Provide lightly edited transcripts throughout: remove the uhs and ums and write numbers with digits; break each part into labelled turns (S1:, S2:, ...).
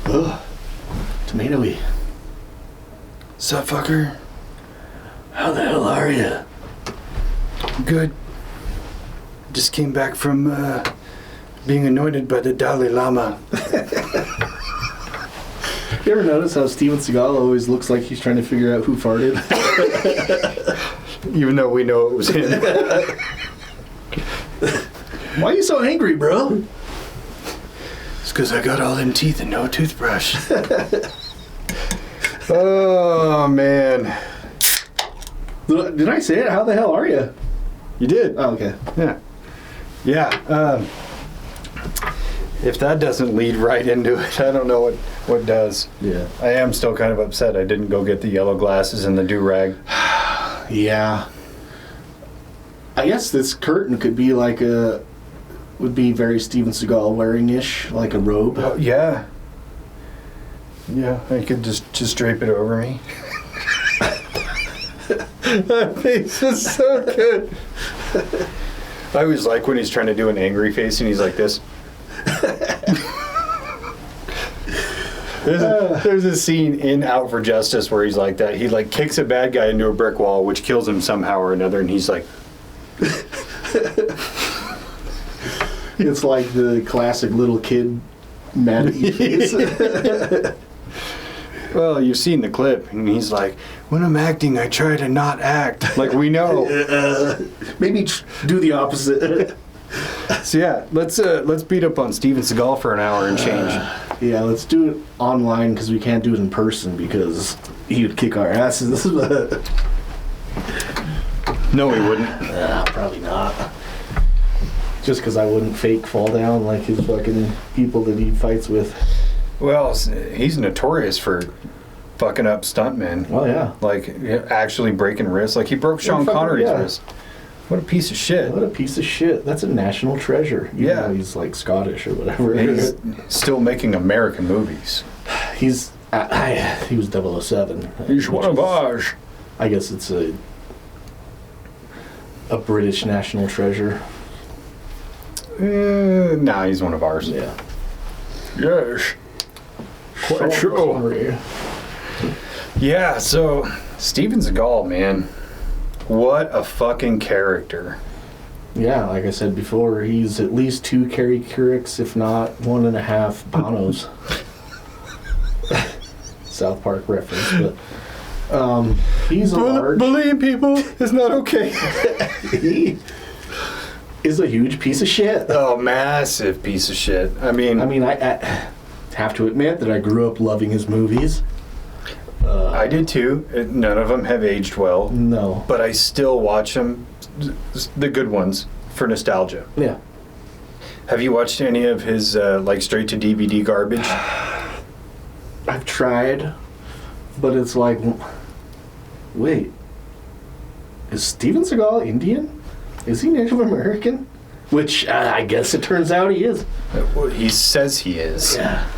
S1: Ugh. Tomatoey.
S2: Sup, fucker?
S1: How the hell are you?
S2: Good. Just came back from being anointed by the Dalai Lama.
S1: You ever notice how Steven Seagal always looks like he's trying to figure out who farted?
S2: Even though we know it was him.
S1: Why are you so angry, bro?
S2: It's because I got all them teeth and no toothbrush. Oh, man.
S1: Did I say it? How the hell are you?
S2: You did.
S1: Oh, okay.
S2: Yeah. Yeah. If that doesn't lead right into it, I don't know what does.
S1: Yeah.
S2: I am still kind of upset I didn't go get the yellow glasses and the do-rag.
S1: Yeah. I guess this curtain could be like would be very Steven Seagal wearing-ish, like a robe.
S2: Oh, yeah. Yeah, I could just drape it over me. That face is so good. I always like when he's trying to do an angry face and he's like this. There's a scene in Out for Justice where he's like that. He like kicks a bad guy into a brick wall, which kills him somehow or another, and he's like...
S1: It's like the classic little kid mad at you face.
S2: Well, you've seen the clip, and he's like, when I'm acting, I try to not act. Like, we know.
S1: Maybe do the opposite.
S2: So yeah, let's beat up on Steven Seagal for an hour and change.
S1: Yeah, let's do it online because we can't do it in person because he would kick our asses.
S2: No, he wouldn't.
S1: Probably not. Just because I wouldn't fake fall down like his fucking people that he fights with.
S2: Well, he's notorious for fucking up stuntmen.
S1: Oh, yeah.
S2: Like, actually breaking wrists. Like, he broke Sean Connery's wrist. What a piece of shit.
S1: What a piece of shit. That's a national treasure. Even though he's like Scottish or whatever.
S2: He's still making American movies.
S1: He was 007.
S2: He's one of ours.
S1: I guess it's a British national treasure.
S2: Nah, he's one of ours.
S1: Yeah.
S2: Yes. Quite sure. Yeah, so Steven Seagal, man. What a fucking character.
S1: Yeah, like I said before, he's at least 2 Kerry Courics, if not 1.5 Bonos. South Park reference, but he's a large...
S2: Bullying people is not okay.
S1: He is a huge piece of shit.
S2: Oh, massive piece of shit. I mean,
S1: I have to admit that I grew up loving his movies.
S2: I did too. None of them have aged well.
S1: No.
S2: But I still watch them, the good ones, for nostalgia.
S1: Yeah.
S2: Have you watched any of his, like, straight-to-DVD garbage?
S1: I've tried, but it's like, wait, is Steven Seagal Indian? Is he Native American? Which, I guess it turns out he is.
S2: Well, he says he is.
S1: Yeah.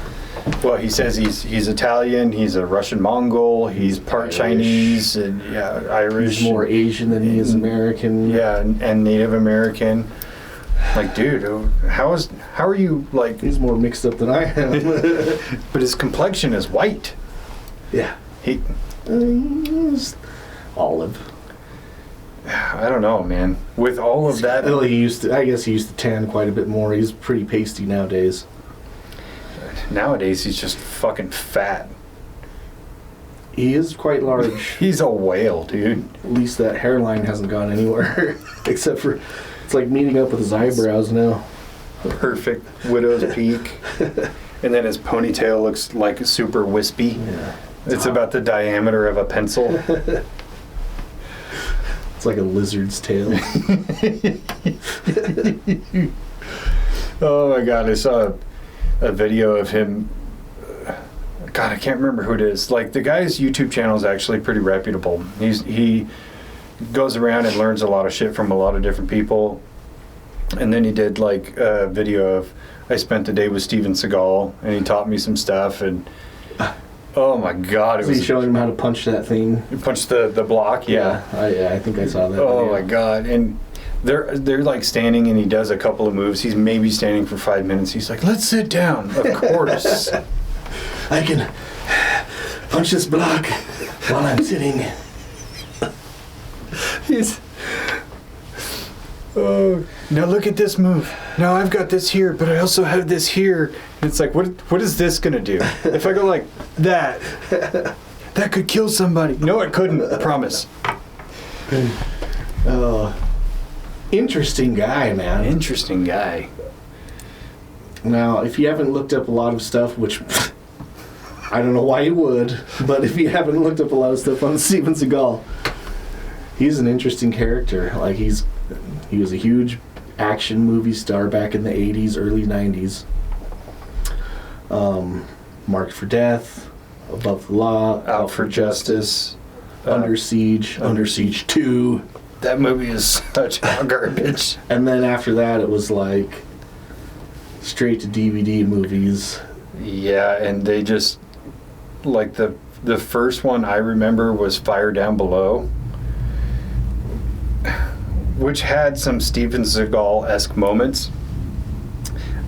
S2: Well, he says he's Italian, he's a Russian Mongol, he's part Irish. Chinese, and Irish.
S1: He's more Asian than he is American.
S2: Yeah, and Native American. Like, dude, how are you, like...
S1: He's more mixed up than I am.
S2: But his complexion is white.
S1: Yeah. He's olive.
S2: I don't know, man. With all of that...
S1: Well, I guess he used to tan quite a bit more. He's pretty pasty nowadays.
S2: Nowadays, he's just fucking fat.
S1: He is quite large.
S2: He's a whale, dude.
S1: At least that hairline hasn't gone anywhere. Except for, it's like meeting up with his eyebrows now.
S2: Perfect widow's peak. And then his ponytail looks like super wispy.
S1: Yeah.
S2: It's about the diameter of a pencil.
S1: It's like a lizard's tail.
S2: Oh my god, I saw a video of him. God, I can't remember who it is. Like, the guy's YouTube channel is actually pretty reputable. He goes around and learns a lot of shit from a lot of different people. And then he did like a video of, I spent the day with Steven Seagal, and he taught me some stuff, and oh my god,
S1: He showing him how to punch that thing.
S2: Punch the block, yeah.
S1: I think I saw that.
S2: Oh
S1: video.
S2: my god, and they're like standing, and he does a couple of moves. He's maybe standing for 5 minutes. He's like, let's sit down. Of course.
S1: I can punch this block while I'm sitting.
S2: He's... Oh, now look at this move. Now I've got this here, but I also have this here. It's like, what is this gonna do? If I go like that, that could kill somebody. No, it couldn't. I promise.
S1: Interesting guy, man.
S2: Interesting guy.
S1: Now, if you haven't looked up a lot of stuff, which I don't know why you would, but if you haven't looked up a lot of stuff on Steven Seagal, he's an interesting character. Like he was a huge action movie star back in the 80s, early 90s. Marked for Death, Above the Law,
S2: Out for Justice,
S1: Under Siege 2.
S2: That movie is such garbage.
S1: And then after that, it was like straight to DVD movies.
S2: Yeah, and they just, like the first one I remember was Fire Down Below, which had some Steven Seagal-esque moments,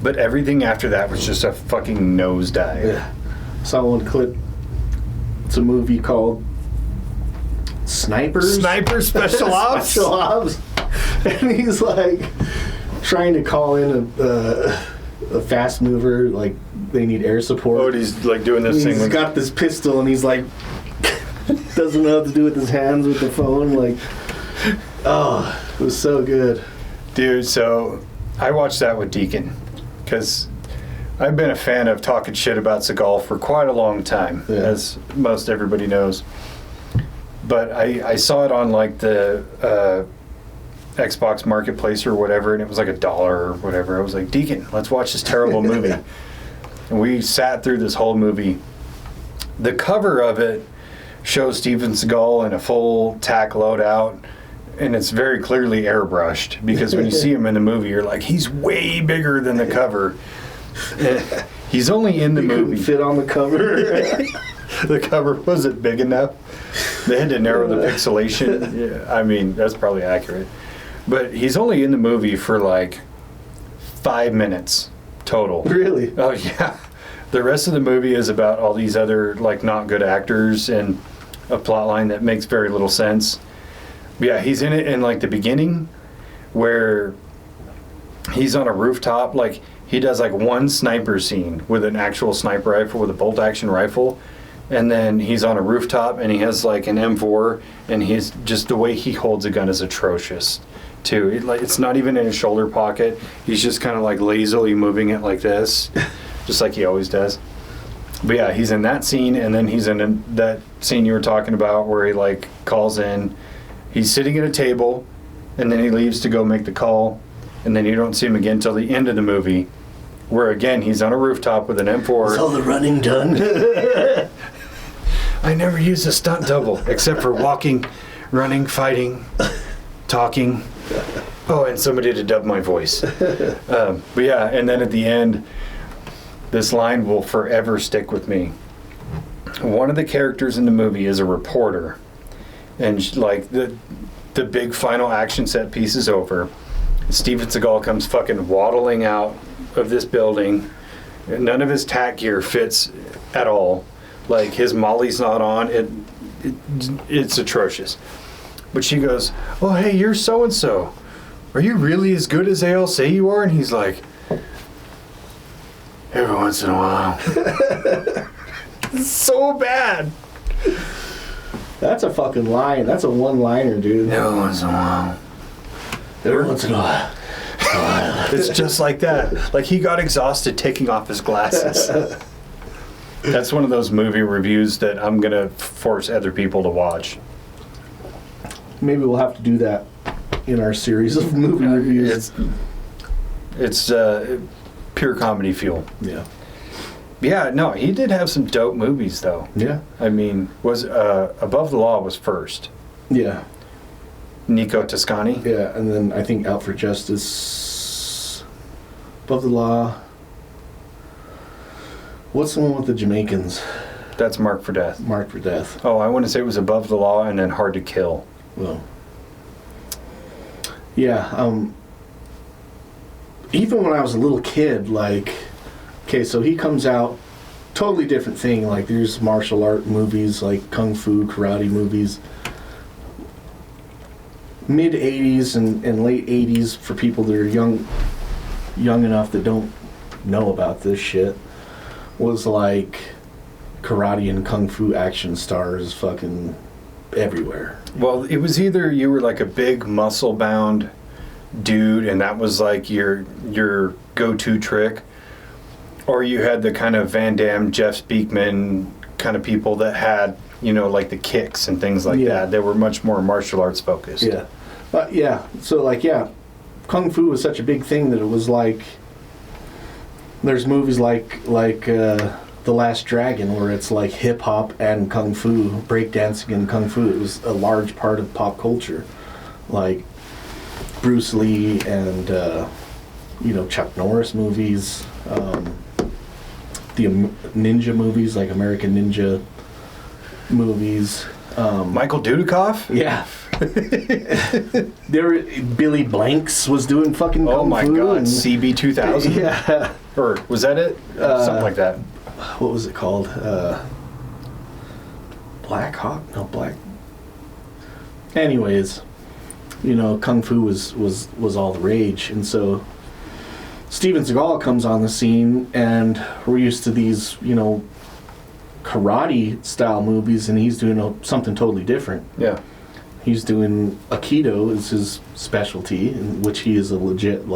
S2: but everything after that was just a fucking nosedive.
S1: Yeah. Saw one clip. It's a movie called Snipers?
S2: Sniper Special Ops?
S1: Special Ops. And he's like trying to call in a fast mover, like they need air support.
S2: Oh, he's like doing this thing.
S1: He's got this pistol and he's like doesn't know what to do with his hands with the phone. Like, oh, it was so good.
S2: Dude, so I watched that with Deacon because I've been a fan of talking shit about Seagal for quite a long time, as most everybody knows. But I saw it on like the Xbox Marketplace or whatever, and it was like $1 or whatever. I was like, Deacon, let's watch this terrible movie. And we sat through this whole movie. The cover of it shows Steven Seagal in a full tack loadout, and it's very clearly airbrushed because when you see him in the movie, you're like, he's way bigger than the cover. He's only in the movie.
S1: Couldn't fit on the cover.
S2: The cover wasn't big enough. They had to narrow the pixelation. Yeah, I mean, that's probably accurate. But he's only in the movie for like 5 minutes total.
S1: Really?
S2: Oh, yeah. The rest of the movie is about all these other like not good actors and a plot line that makes very little sense. But yeah, he's in it in like the beginning where he's on a rooftop. Like he does like one sniper scene with an actual sniper rifle, with a bolt action rifle. And then he's on a rooftop and he has like an M4, and he's just, the way he holds a gun is atrocious too. It's not even in his shoulder pocket. He's just kind of like lazily moving it like this, just like he always does. But yeah, he's in that scene, and then he's in that scene you were talking about where he like calls in. He's sitting at a table, and then he leaves to go make the call, and then you don't see him again till the end of the movie, where again he's on a rooftop with an M4.
S1: Is all the running done?
S2: I never use a stunt double except for walking, running, fighting, talking. Oh, and somebody to dub my voice. But yeah, and then at the end, this line will forever stick with me. One of the characters in the movie is a reporter, and like the big final action set piece is over. Steven Seagal comes fucking waddling out of this building. None of his tack gear fits at all. Like his molly's not on. It's atrocious. But she goes, "Oh, hey, you're so and so. Are you really as good as they all say you are?" And he's like, "Every once in a while." It's so bad.
S1: That's a fucking line. That's a one-liner, dude.
S2: Every once in a while.
S1: Every once in a while.
S2: It's just like that. Like he got exhausted taking off his glasses. That's one of those movie reviews that I'm going to force other people to watch.
S1: Maybe we'll have to do that in our series of movie reviews.
S2: It's pure comedy fuel.
S1: Yeah.
S2: Yeah, no, he did have some dope movies, though.
S1: Yeah.
S2: I mean, was Above the Law was first.
S1: Yeah.
S2: Nico Toscani.
S1: Yeah, and then I think Out for Justice, Above the Law. What's the one with the Jamaicans?
S2: That's Marked for Death.
S1: Marked for Death.
S2: Oh, I want to say it was Above the Law and then Hard to Kill.
S1: Well. Yeah, even when I was a little kid, like, okay, so he comes out totally different thing. Like there's martial art movies, like kung fu, karate movies. Mid 80s and late 80s for people that are young enough that don't know about this shit was like karate and kung fu action stars fucking everywhere.
S2: Well, it was either you were like a big muscle bound dude and that was like your go-to trick, or you had the kind of Van Damme, Jeff Speakman kind of people that had, you know, like the kicks and things like that. They were much more martial arts focused.
S1: Yeah. So like, kung fu was such a big thing that it was like, there's movies like The Last Dragon, where it's like hip hop and kung fu, breakdancing and kung fu. It was a large part of pop culture, like Bruce Lee and Chuck Norris movies, the ninja movies like American Ninja movies.
S2: Michael Dudikoff?
S1: Yeah. Billy Blanks was doing fucking kung fu.
S2: Oh my god, CB 2000?
S1: Yeah.
S2: Or was that it? Something like that.
S1: What was it called? Black Hawk? No, Black. Anyways, kung fu was all the rage, and so Steven Seagal comes on the scene, and we're used to these, karate style movies, and he's doing something totally different.
S2: Yeah.
S1: He's doing Aikido is his specialty, in which he is a legit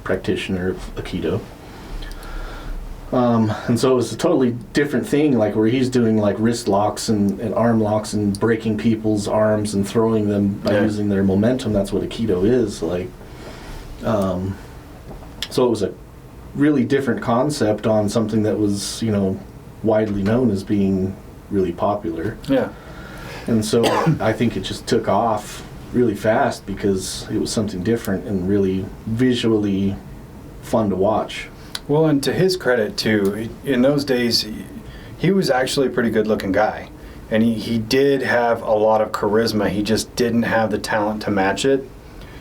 S1: practitioner of Aikido. And so it was a totally different thing, where he's doing wrist locks and arm locks and breaking people's arms and throwing them by using their momentum. That's what Aikido is so it was a really different concept on something that was, widely known as being really popular.
S2: Yeah.
S1: And so I think it just took off really fast because it was something different and really visually fun to watch.
S2: Well, and to his credit, too, in those days, he was actually a pretty good-looking guy. And he did have a lot of charisma. He just didn't have the talent to match it.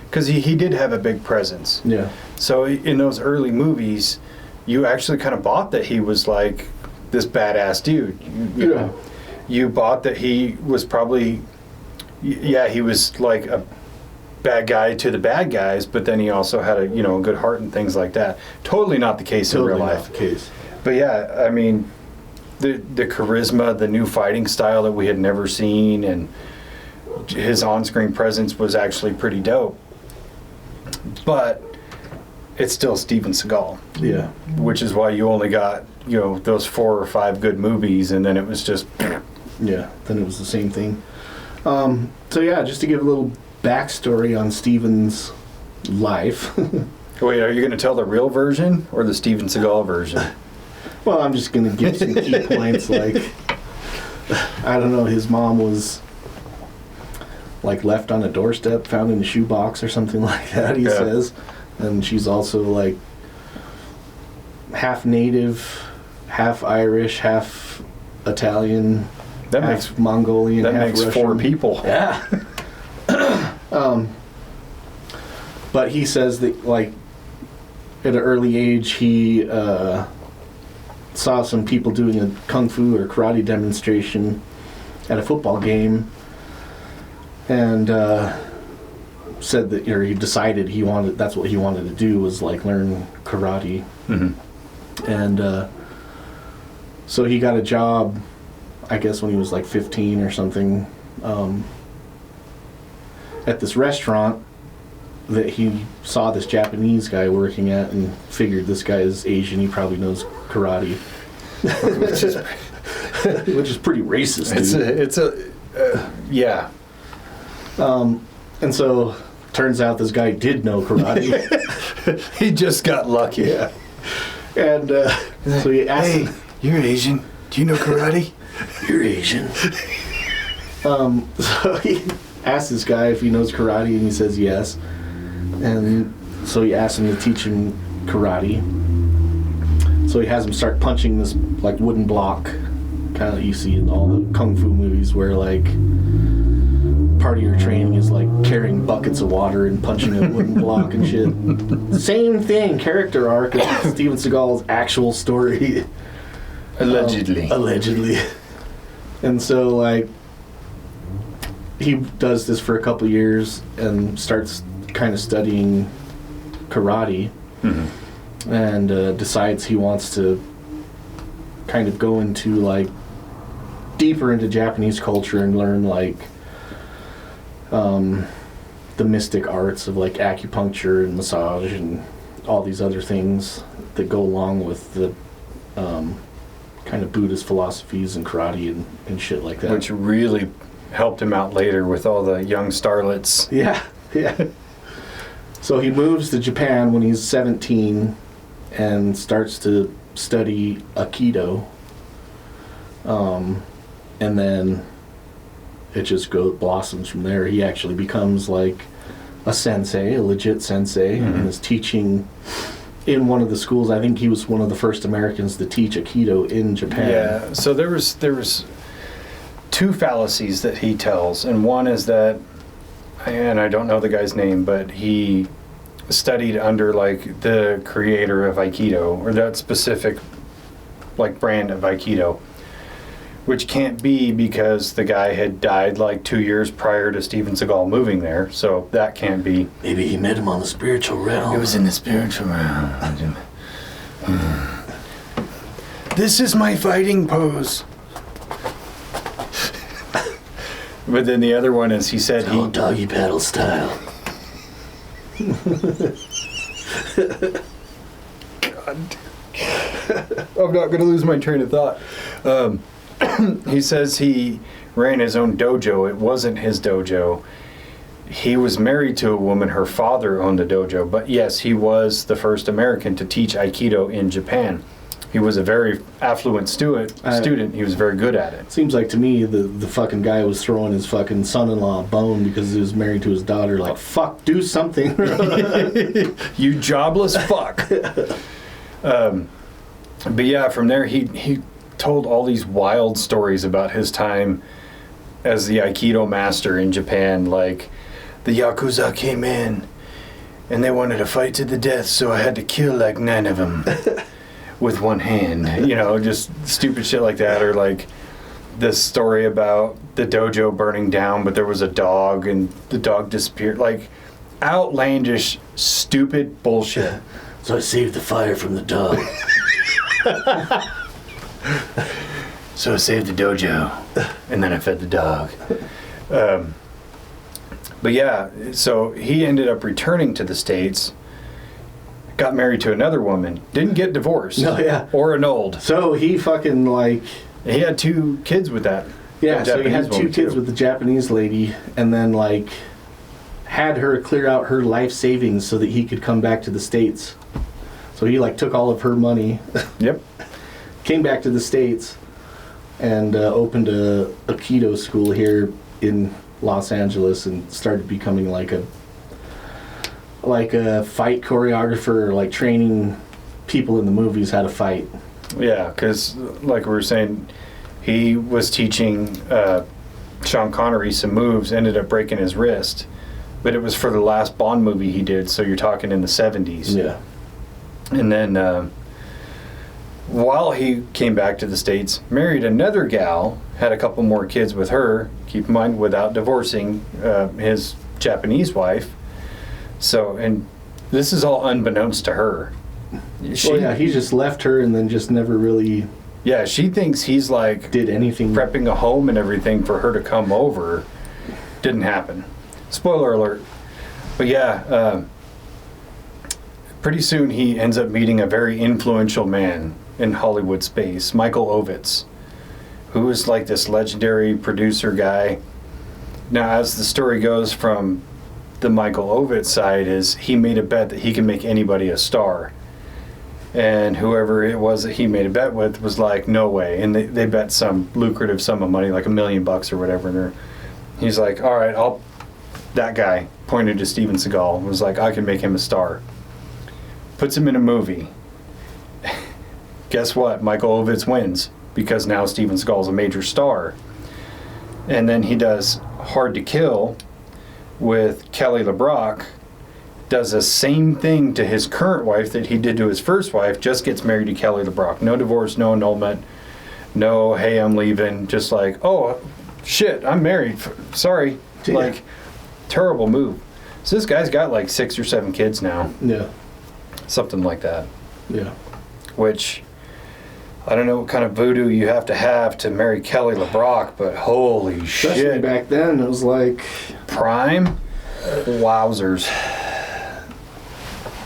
S2: Because he did have a big presence.
S1: Yeah.
S2: So in those early movies, you actually kind of bought that he was like this badass dude. You know, you bought that he was probably, he was like a bad guy to the bad guys, but then he also had a good heart and things like that. Totally not the case in real life.
S1: Not the case.
S2: But yeah, I mean, the charisma, the new fighting style that we had never seen, and his on-screen presence was actually pretty dope. But it's still Steven Seagal.
S1: Yeah.
S2: Which is why you only got, those 4 or 5 good movies, and then it was just...
S1: Yeah, then it was the same thing. Just to give a little backstory on Steven's life.
S2: Wait, are you going to tell the real version or the Steven Seagal version?
S1: Well, I'm just going to give some key points, I don't know, his mom was... left on a doorstep, found in a shoebox or something like that, he says. And she's also half native, half Irish, half Italian, half Mongolian,
S2: that
S1: half
S2: makes
S1: Russian.
S2: 4 people.
S1: Yeah. But he says that at an early age he saw some people doing a kung fu or karate demonstration at a football game. And said that he decided that's what he wanted to do was learn karate.
S2: Mm-hmm.
S1: And so he got a job, I guess when he was 15 or something, at this restaurant that he saw this Japanese guy working at and figured this guy is Asian, he probably knows karate. Which is pretty racist, dude.
S2: Yeah.
S1: And so turns out this guy did know karate.
S2: He just got lucky.
S1: Yeah. And so he asked him,
S2: "You're Asian. Do you know karate?"
S1: "You're Asian." So he asked this guy if he knows karate, and he says yes. And so he asked him to teach him karate. So he has him start punching this wooden block, kind of you see in all the kung fu movies, where part of your training is carrying buckets of water and punching a wooden block and shit. Same thing, character arc of Steven Seagal's actual story.
S2: Allegedly.
S1: Allegedly. And so, like, he does this for a couple years and starts kind of studying karate, and decides he wants to kind of go into, like, deeper into Japanese culture and learn, like, the mystic arts of, like, acupuncture and massage and all these other things that go along with the kind of Buddhist philosophies and karate and shit like that.
S2: Which really helped him out later with all the young starlets.
S1: Yeah. So he moves to Japan when he's 17 and starts to study Aikido. And then it just blossoms from there. He actually becomes like a sensei, a legit sensei, and is teaching in one of the schools. I think he was one of the first Americans to teach Aikido in Japan.
S2: Yeah, so there was two fallacies that he tells, and one is that, and I don't know the guy's name, but he studied under like the creator of Aikido, or that specific like brand of Aikido, which can't be because the guy had died like 2 years prior to Steven Seagal moving there, so that can't be.
S1: Maybe he met him on the spiritual realm.
S2: It was in the spiritual realm. This is my fighting pose. But then the other one is he said
S1: he doggy paddle style.
S2: God. I'm not going to lose my train of thought. He says he ran his own dojo. It wasn't his dojo. He was married to a woman. Her father owned the dojo. But yes, he was the first American to teach Aikido in Japan. He was a very affluent student. He was very good at it.
S1: Seems like to me the fucking guy was throwing his fucking son-in-law a bone because he was married to his daughter. Like, fuck, do something.
S2: You jobless fuck. But yeah, from there he told all these wild stories about his time as the Aikido master in Japan. Like, the Yakuza came in and they wanted to fight to the death, so I had to kill like 9 of them with one hand. You know, just stupid shit like that. Or like this story about the dojo burning down, but there was a dog and the dog disappeared. Like, outlandish, stupid bullshit.
S1: So I saved the fire from the dog.
S2: So I saved the dojo, and then I fed the dog. But yeah, so he ended up returning to the States, got married to another woman, didn't get divorced.
S1: No, yeah.
S2: Or annulled.
S1: So he fucking, like...
S2: He had 2 kids with that.
S1: Yeah, so he had 2 kids with the Japanese lady, and then, like, had her clear out her life savings so that he could come back to the States. So he, like, took all of her money.
S2: Yep.
S1: Came back to the States and opened a Aikido school here in Los Angeles and started becoming like a fight choreographer, like training people in the movies how to fight.
S2: Yeah, because like we were saying, he was teaching Sean Connery some moves, ended up breaking his wrist, but it was for the last Bond movie he did, so you're talking in the 70s.
S1: Yeah.
S2: And then while he came back to the States, married another gal, had a couple more kids with her, keep in mind, without divorcing his Japanese wife. So, and this is all unbeknownst to her.
S1: He just left her and then just never really...
S2: Yeah, she thinks he's like...
S1: Did anything.
S2: Prepping a home and everything for her to come over. Didn't happen. Spoiler alert. But yeah, pretty soon he ends up meeting a very influential man in Hollywood space, Michael Ovitz, who is like this legendary producer guy. Now, as the story goes from the Michael Ovitz side, is he made a bet that he can make anybody a star. And whoever it was that he made a bet with was like, no way. And they bet some lucrative sum of money, like $1 million or whatever. And he's like, all right, that guy pointed to Steven Seagal, was like, I can make him a star. Puts him in a movie. Guess what? Michael Ovitz wins, because now Steven Seagal's a major star. And then he does Hard to Kill with Kelly LeBrock, does the same thing to his current wife that he did to his first wife, just gets married to Kelly LeBrock. No divorce, no annulment, no, hey, I'm leaving. Just like, oh, shit, I'm married. Sorry.
S1: Yeah.
S2: Like, terrible move. So this guy's got like 6 or 7 kids now.
S1: Yeah.
S2: Something like that.
S1: Yeah.
S2: Which, I don't know what kind of voodoo you have to marry Kelly LeBrock, but holy
S1: Especially
S2: shit.
S1: back then, it was like...
S2: Prime? Wowzers.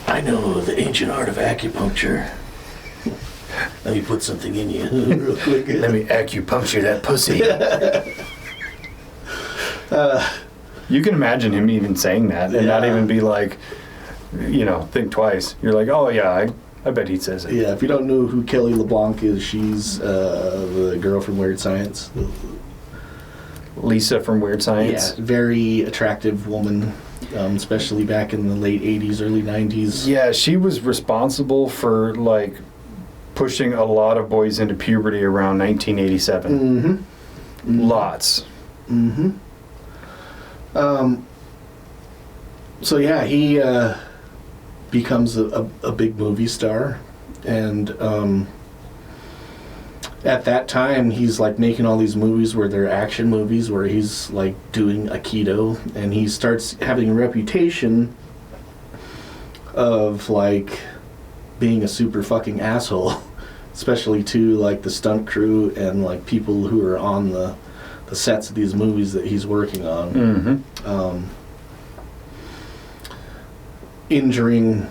S1: I know the ancient art of acupuncture. Let me put something in you real quick.
S2: Let me acupuncture that pussy. You can imagine him even saying that and not even be like, think twice. You're like, oh yeah, I bet he says it.
S1: Yeah, if you don't know who Kelly LeBlanc is, she's the girl from Weird Science.
S2: Lisa from Weird Science.
S1: Yeah, very attractive woman, especially back in the late 80s, early 90s.
S2: Yeah, she was responsible for like pushing a lot of boys into puberty around 1987.
S1: Mm-hmm. Mm-hmm.
S2: Lots.
S1: Mm-hmm. So yeah, he becomes a big movie star, and at that time he's like making all these movies where they're action movies where he's like doing aikido, and he starts having a reputation of like being a super fucking asshole, especially to like the stunt crew and like people who are on the sets of these movies that he's working on.
S2: Mm-hmm.
S1: Injuring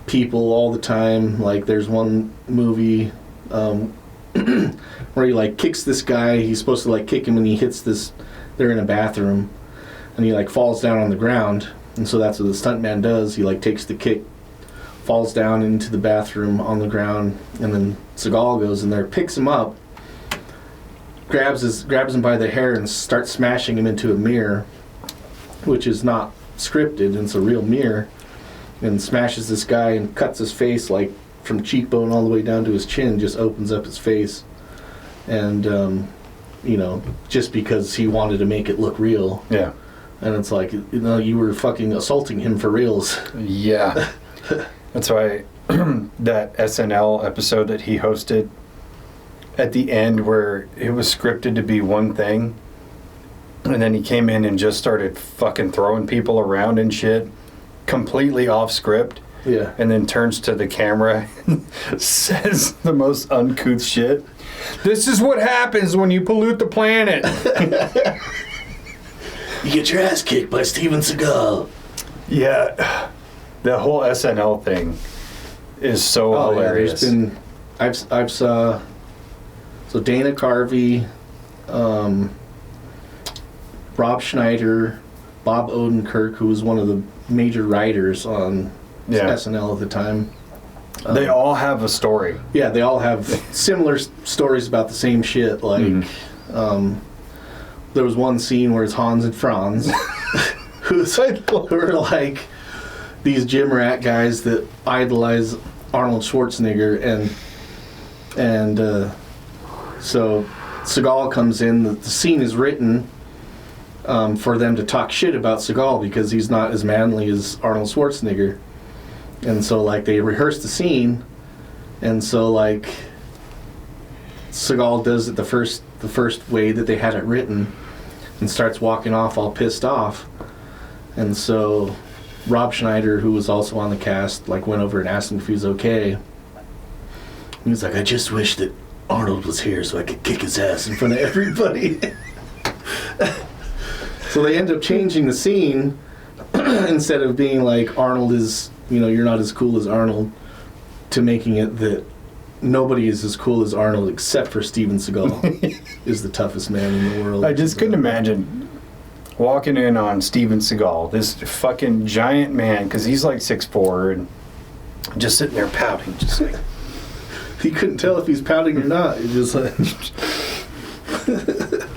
S1: people all the time. Like there's one movie where he like kicks this guy. He's supposed to like kick him, and he hits this. They're in a bathroom, and he like falls down on the ground. And so that's what the stuntman does. He like takes the kick, falls down into the bathroom on the ground, and then Seagal goes in there, picks him up, grabs him by the hair, and starts smashing him into a mirror, which is not scripted, and it's a real mirror, and smashes this guy and cuts his face like from cheekbone all the way down to his chin, just opens up his face, and just because he wanted to make it look real.
S2: Yeah.
S1: And it's like, you were fucking assaulting him for reals.
S2: Yeah. That's why that SNL episode that he hosted at the end, where it was scripted to be one thing, and then he came in and just started fucking throwing people around and shit, completely off script.
S1: Yeah.
S2: And then turns to the camera and says the most uncouth shit. This is what happens when you pollute the planet.
S1: You get your ass kicked by Steven Seagal.
S2: Yeah. The whole SNL thing is so hilarious.
S1: Yeah, there's been... I've saw... So Dana Carvey, Rob Schneider, Bob Odenkirk, who was one of the major writers on SNL at the time.
S2: They all have a story.
S1: Yeah, they all have similar stories about the same shit. Like, there was one scene where it's Hans and Franz, who are like these gym rat guys that idolize Arnold Schwarzenegger, and so Seagal comes in. The scene is written for them to talk shit about Seagal because he's not as manly as Arnold Schwarzenegger. And so, like, they rehearse the scene, and so, like, Seagal does it the first way that they had it written, and starts walking off all pissed off. And so Rob Schneider, who was also on the cast, like, went over and asked him if he was okay. He was like, I just wish that Arnold was here so I could kick his ass in front of everybody. So they end up changing the scene. Instead of being like, Arnold is, you're not as cool as Arnold, to making it that nobody is as cool as Arnold except for Steven Seagal is the toughest man in the world.
S2: I just couldn't imagine walking in on Steven Seagal, this fucking giant man, because he's like 6'4", and just sitting there pouting, just like...
S1: He couldn't tell if he's pouting or not. He just like...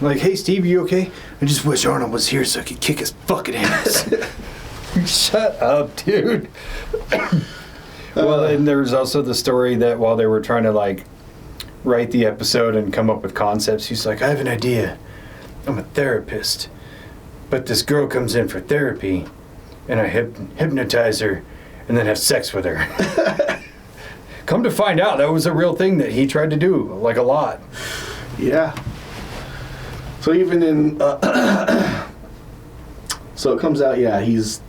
S2: Like, hey, Steve, you okay? I just wish Arnold was here so I could kick his fucking ass. Shut up, dude. Well, and there's also the story that while they were trying to, like, write the episode and come up with concepts, he's like, I have an idea. I'm a therapist. But this girl comes in for therapy, and I hypnotize her and then have sex with her. Come to find out, that was a real thing that he tried to do, like a lot.
S1: Yeah. So even in... so it comes out, yeah, he's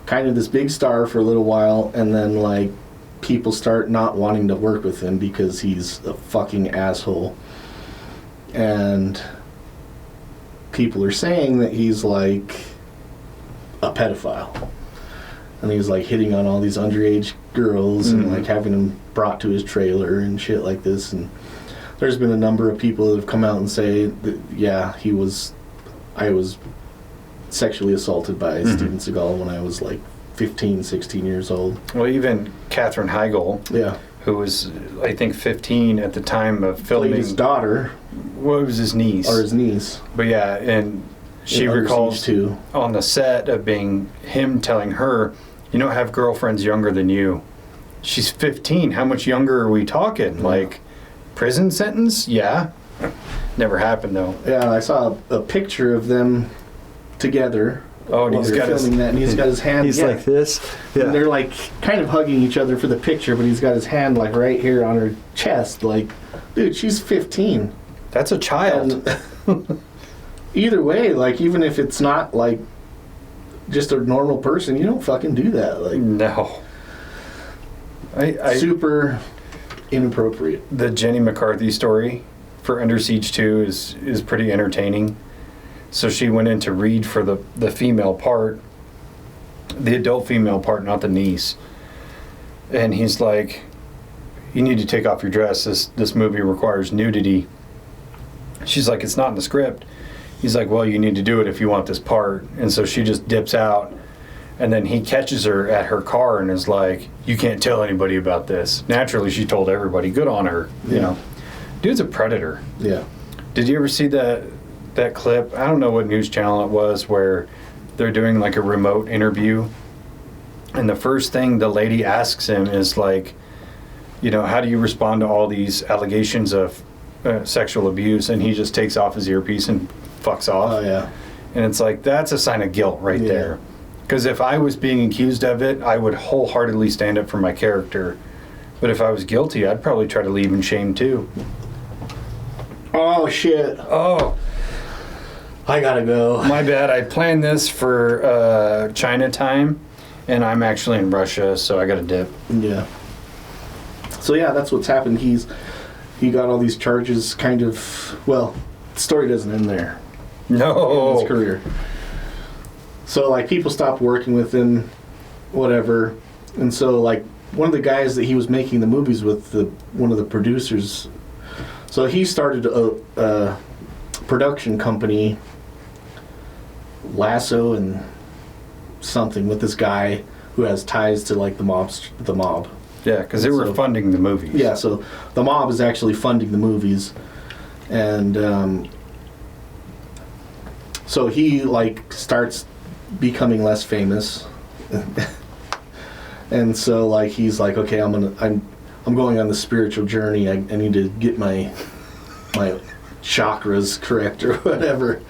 S1: kind of this big star for a little while, and then, like, people start not wanting to work with him because he's a fucking asshole. And people are saying that he's, like, a pedophile. And he's, like, hitting on all these underage girls and, like, having them brought to his trailer and shit like this. And there's been a number of people that have come out and say that, yeah, I was sexually assaulted by Steven Seagal when I was, like, 15, 16 years old.
S2: Well, even Katherine Heigl,
S1: yeah,
S2: who was, I think, 15 at the time of filming.
S1: Played his daughter.
S2: Well, it was his niece.
S1: Or his niece.
S2: But yeah, and she recalls on the set of being him telling her, you don't have girlfriends younger than you. She's 15. How much younger are we talking? Yeah. Like, prison sentence? Yeah. Never happened, though.
S1: Yeah, I saw a picture of them together.
S2: Oh, and he's got
S1: filming that, and he's got his hand.
S3: He's like this. Yeah.
S1: And they're like kind of hugging each other for the picture, but he's got his hand like right here on her chest. Like, dude, she's 15.
S2: That's a child.
S1: And either way, like, even if it's not like just a normal person, you don't fucking do that. Like,
S2: no.
S1: Super inappropriate.
S2: The Jenny McCarthy story for Under Siege 2 is pretty entertaining. So she went in to read for the female part, the adult female part, not the niece. And he's like, you need to take off your dress. This movie requires nudity. She's like, it's not in the script. He's like, well, you need to do it if you want this part. And so she just dips out. And then he catches her at her car and is like, you can't tell anybody about this. Naturally, she told everybody. Good on her. You know, dude's a predator.
S1: Yeah.
S2: Did you ever see that clip? I don't know what news channel it was, where they're doing like a remote interview, and the first thing the lady asks him is like, you know, how do you respond to all these allegations of sexual abuse? And he just takes off his earpiece and fucks off.
S1: Oh yeah.
S2: And it's like, that's a sign of guilt right there. Because if I was being accused of it, I would wholeheartedly stand up for my character. But if I was guilty, I'd probably try to leave in shame too.
S1: Oh shit.
S2: Oh,
S1: I gotta go.
S2: my bad. I planned this for China time, and I'm actually in Russia, so I gotta dip.
S1: Yeah. So yeah, that's what's happened. He got all these charges kind of, well, the story doesn't end there.
S2: No.
S1: In his career. So like people stopped working with him, whatever. And so like one of the guys that he was making the movies with, one of the producers, so he started a production company, Lasso and something, with this guy who has ties to like the mob.
S2: Yeah, because they were funding the movies.
S1: Yeah, so the mob is actually funding the movies, and so he like starts becoming less famous, and so like he's like, okay, I'm going on the spiritual journey. I need to get my chakras correct or whatever.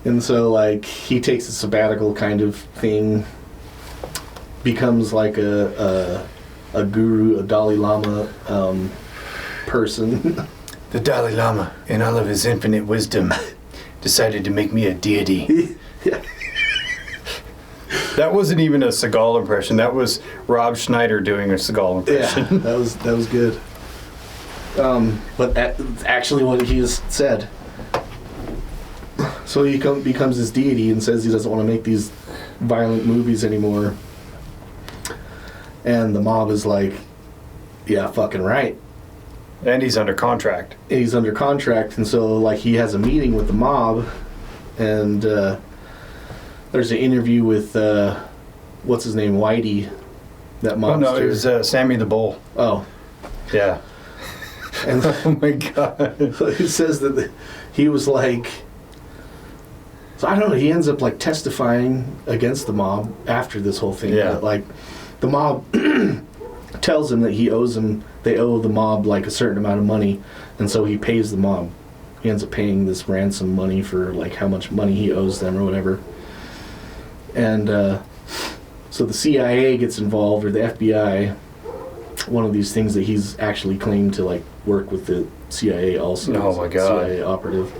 S1: And so like he takes a sabbatical kind of thing, becomes like a guru, a Dalai Lama person.
S2: The Dalai Lama, in all of his infinite wisdom, decided to make me a deity.
S1: Yeah.
S2: That wasn't even a Seagal impression. That was Rob Schneider doing a Seagal impression.
S1: Yeah, that was good. But that's actually what he has said. So he becomes this deity and says he doesn't want to make these violent movies anymore. And the mob is like, yeah, fucking right.
S2: And he's under contract.
S1: He's under contract, and so like he has a meeting with the mob, and there's an interview with what's his name, Whitey, that mobster.
S2: Oh no, it was Sammy the Bull.
S1: Oh,
S2: yeah.
S1: And
S2: oh my god.
S1: So he says that he was like, so I don't know. He ends up like testifying against the mob after this whole thing.
S2: Yeah.
S1: But, like the mob tells him that they owe the mob like a certain amount of money, and so he pays the mob. He ends up paying this ransom money for like how much money he owes them or whatever. And so the CIA gets involved, or the FBI, one of these things that he's actually claimed to like work with the CIA also.
S2: Oh my God.
S1: CIA operative.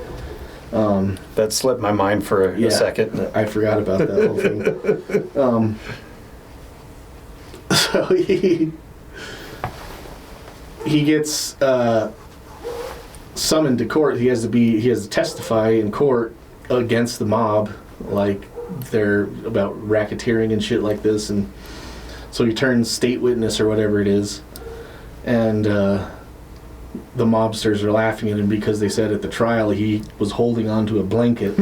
S2: That slipped my mind for a second.
S1: I forgot about that whole thing. So he gets summoned to court. He has to testify in court against the mob, like they're about racketeering and shit like this, and so he turns state witness or whatever it is, and the mobsters are laughing at him because they said at the trial he was holding onto a blanket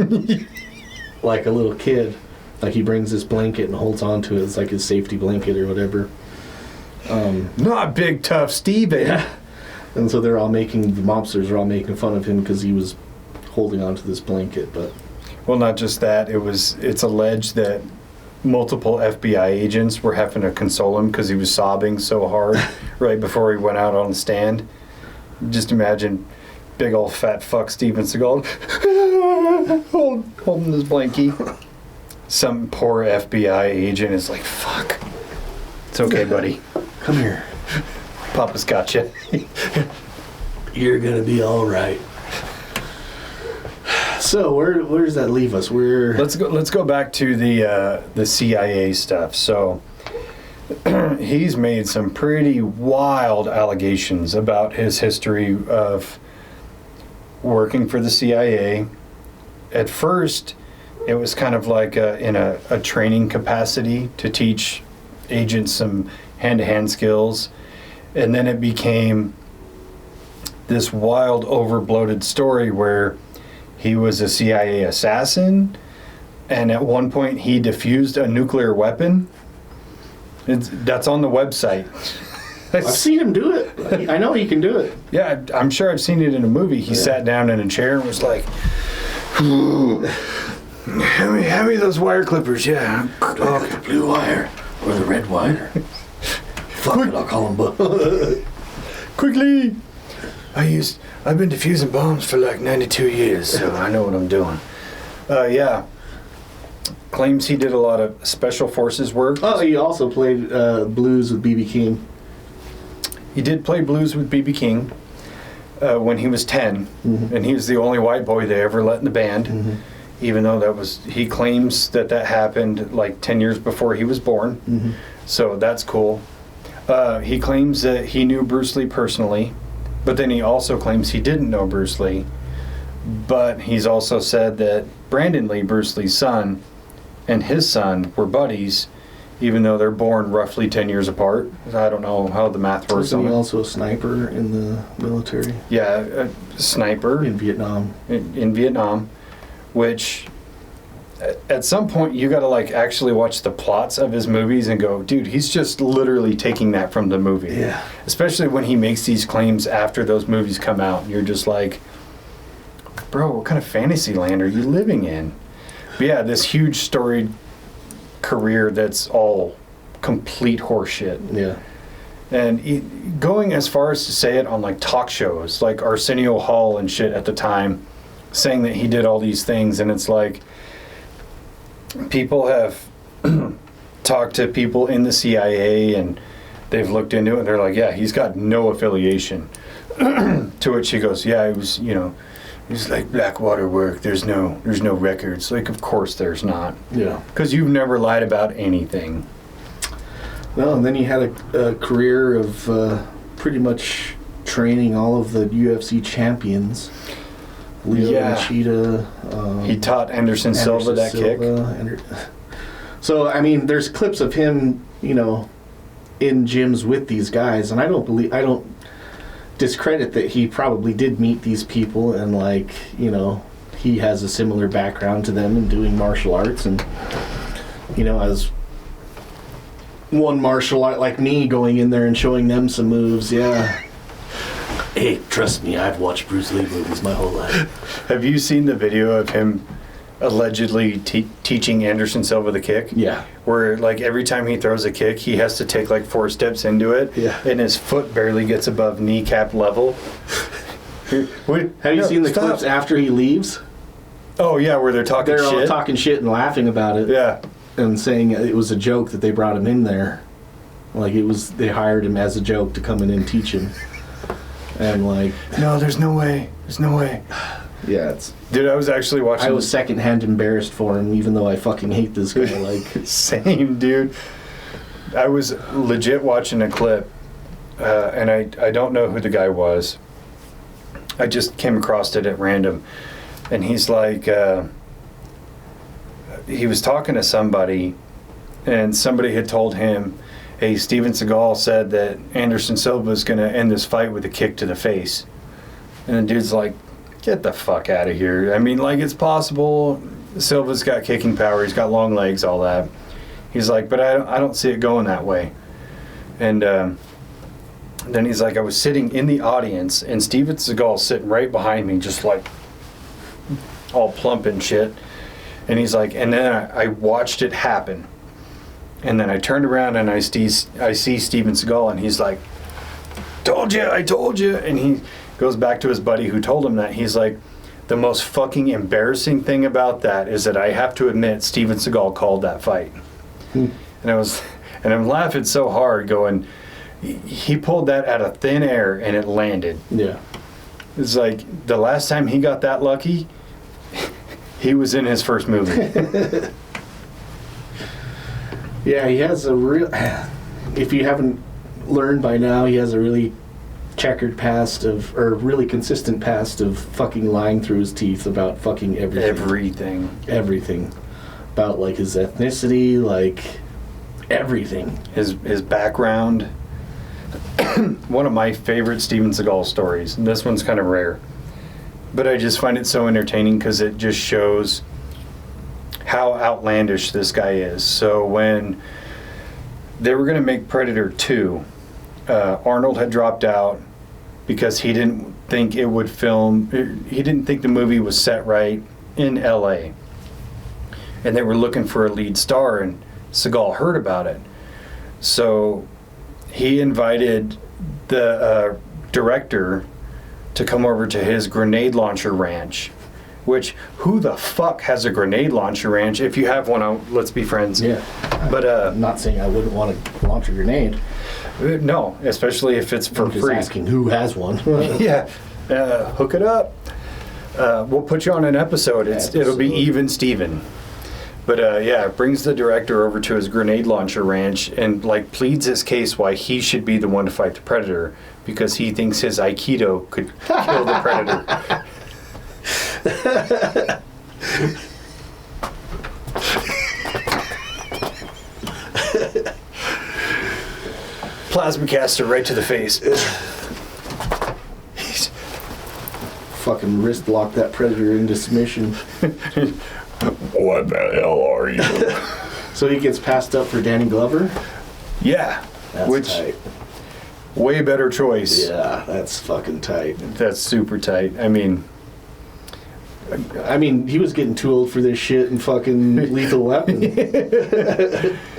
S1: like a little kid. Like he brings this blanket and holds onto it. It's like his safety blanket or whatever.
S2: Not big tough Steven.
S1: Yeah. And so the mobsters are all making fun of him because he was holding onto this blanket. But
S2: Well, not just that. It's alleged that multiple FBI agents were having to console him because he was sobbing so hard right before he went out on the stand. Just imagine big old fat fuck Steven Seagal holding his blankie. Some poor FBI agent is like, fuck. It's okay, buddy.
S1: come here.
S2: Papa's got you.
S1: You're going to be all right. So where does that leave us?
S2: Let's go back to the CIA stuff. So he's made some pretty wild allegations about his history of working for the CIA. At first, it was kind of like in a training capacity to teach agents some hand-to-hand skills, and then it became this wild, over-bloated story where he was a CIA assassin, and at one point he defused a nuclear weapon. That's on the website.
S1: I've seen him do it. I know he can do it.
S2: Yeah, I'm sure I've seen it in a movie. He sat down in a chair and was like, hand me those wire clippers, yeah.
S1: Oh, the blue wire or the red wire. Fuck it, I'll call him both.
S2: Quickly! I've been defusing bombs for like 92 years, so I know what I'm doing. Yeah. Claims he did a lot of special forces work.
S1: Oh, he also played blues with B.B. King.
S2: He did play blues with B.B. King when he was 10, and he was the only white boy they ever let in the band, even though he claims that happened like 10 years before he was born, so that's cool. He claims that he knew Bruce Lee personally, but then he also claims he didn't know Bruce Lee, but he's also said that Brandon Lee, Bruce Lee's son, and his son were buddies, even though they're born roughly 10 years apart. I don't know how the math works.
S1: Wasn't he also a sniper in the military?
S2: Yeah, a sniper.
S1: In Vietnam.
S2: In Vietnam, which at some point you got to like actually watch the plots of his movies and go, dude, he's just literally taking that from the movie.
S1: Yeah. Especially
S2: when he makes these claims after those movies come out. You're just like, bro, what kind of fantasy land are you living in? But yeah, this huge storied career that's all complete horseshit.
S1: Yeah.
S2: And going as far as to say it on like talk shows, like Arsenio Hall and shit at the time, saying that he did all these things, and it's like people have talked to people in the CIA and they've looked into it and they're like, yeah, he's got no affiliation. To which he goes, yeah, it was, it's like Blackwater work. There's no records. Like, of course there's not.
S1: Yeah.
S2: Because you've never lied about anything.
S1: Well, and then he had a career of pretty much training all of the UFC champions. Leo Machida.
S2: He taught Anderson Silva that kick.
S1: So, I mean, there's clips of him, in gyms with these guys, and I don't discredit that he probably did meet these people and he has a similar background to them in doing martial arts, and as one martial art like me going in there and showing them some moves. Hey, trust me, I've watched Bruce Lee movies my whole life.
S2: Have you seen the video of him allegedly teaching Anderson Silva the kick?
S1: Yeah.
S2: Where every time he throws a kick, he has to take 4 steps into it.
S1: Yeah.
S2: And his foot barely gets above kneecap level.
S1: Have you seen the clips after he leaves?
S2: Oh yeah, where they're talking shit.
S1: They're all talking shit and laughing about it.
S2: Yeah.
S1: And saying it was a joke that they brought him in there. Like, they hired him as a joke to come in and teach him. And, like...
S2: No, there's no way. There's no way.
S1: Yeah, it's...
S2: Dude, I was actually watching...
S1: I was secondhand embarrassed for him, even though I fucking hate this guy. Like...
S2: Same, dude. I was legit watching a clip, and I don't know who the guy was. I just came across it at random. And he's like... he was talking to somebody, and somebody had told him, hey, Steven Seagal said that Anderson Silva is going to end this fight with a kick to the face. And the dude's like, get the fuck out of here. I mean, like, it's possible. Silva's got kicking power. He's got long legs, all that. He's like, but I don't see it going that way. And then he's like, I was sitting in the audience, and Steven Seagal's sitting right behind me, just like all plump and shit. And he's like, and then I watched it happen. And then I turned around and I see Steven Seagal, and he's like, I told you. And he goes back to his buddy who told him that. He's like, the most fucking embarrassing thing about that is that I have to admit Steven Seagal called that fight. And I'm laughing so hard going, he pulled that out of thin air and it landed.
S1: Yeah.
S2: It's like the last time he got that lucky, he was in his first movie.
S1: Yeah, he has a real... If you haven't learned by now, he has a really checkered past of... Or really consistent past of fucking lying through his teeth about fucking everything. Everything. About, like, his ethnicity, like, everything.
S2: His background. One of my favorite Steven Seagal stories, and this one's kind of rare, but I just find it so entertaining because it just shows how outlandish this guy is. So when they were going to make Predator 2, Arnold had dropped out because he didn't think it would film, he didn't think the movie was set right in LA. And they were looking for a lead star, and Seagal heard about it. So he invited the director to come over to his grenade launcher ranch. Which, who the fuck has a grenade launcher ranch? If you have one, let's be friends.
S1: Yeah.
S2: But
S1: I'm not saying I wouldn't want to launch a grenade.
S2: No, especially if it's for
S1: I'm just
S2: free.
S1: asking who has one.
S2: Yeah. Hook it up. We'll put you on an episode. It'll be Even Steven. But yeah, brings the director over to his grenade launcher ranch and like pleads his case why he should be the one to fight the Predator because he thinks his Aikido could kill the Predator. Plasma caster right to the face.
S1: Fucking wrist lock that Predator into submission.
S2: What the hell are you?
S1: So he gets passed up for Danny Glover?
S2: Yeah.
S1: That's tight.
S2: Way better choice.
S1: Yeah, that's fucking tight.
S2: That's super tight. I mean,
S1: he was getting too old for this shit in fucking Lethal Weapon.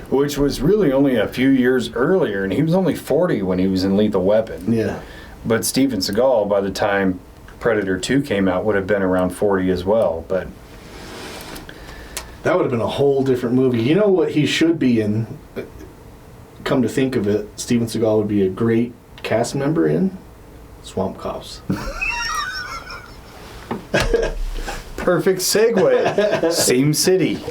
S2: Which was really only a few years earlier, and he was only 40 when he was in Lethal Weapon.
S1: Yeah.
S2: But Steven Seagal, by the time Predator 2 came out, would have been around 40 as well. But
S1: that would have been a whole different movie. You know what he should be in? Come to think of it, Steven Seagal would be a great cast member in Swamp Cops.
S2: Perfect segue. Same city.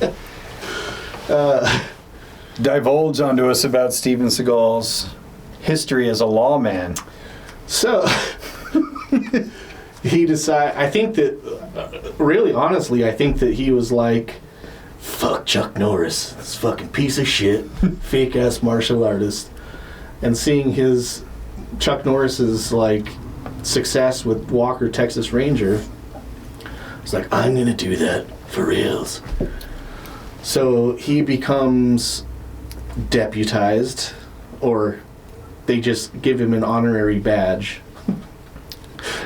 S2: Divulge onto us about Steven Seagal's history as a lawman.
S1: So, he decided, I think that, really honestly, I think that he was like, fuck Chuck Norris, this fucking piece of shit, fake ass martial artist. And seeing Chuck Norris's like success with Walker, Texas Ranger, it's like, I'm gonna do that for reals. So he becomes deputized, or they just give him an honorary badge.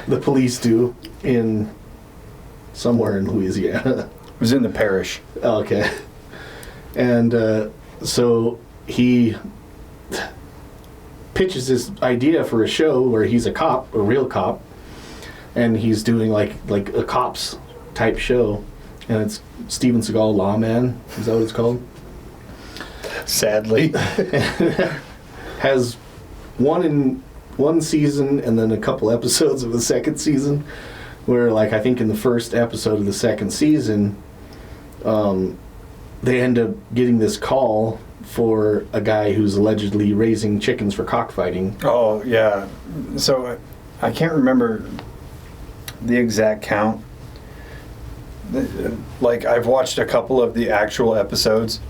S1: The police do, in somewhere in Louisiana.
S2: It was in the parish.
S1: Oh, okay. And so he pitches this idea for a show where he's a cop, a real cop, and he's doing like a cops type show, and it's Steven Seagal Lawman. Is that what it's called?
S2: Sadly.
S1: has one season and then a couple episodes of the second season, where like I think in the first episode of the second season, they end up getting this call for a guy who's allegedly raising chickens for cockfighting.
S2: Oh, yeah. So I can't remember the exact count. Like, I've watched a couple of the actual episodes,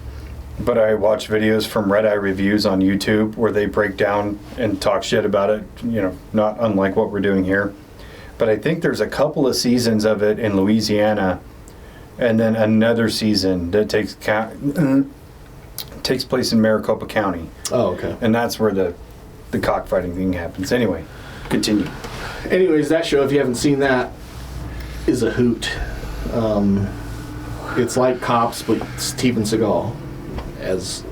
S2: but I watch videos from Red Eye Reviews on YouTube where they break down and talk shit about it, you know, not unlike what we're doing here. But I think there's a couple of seasons of it in Louisiana, and then another season that takes place in Maricopa County.
S1: Oh, okay.
S2: And that's where the cockfighting thing happens. Anyway, continue.
S1: Anyways, that show, if you haven't seen that, is a hoot. It's like Cops, but Steven Seagal. As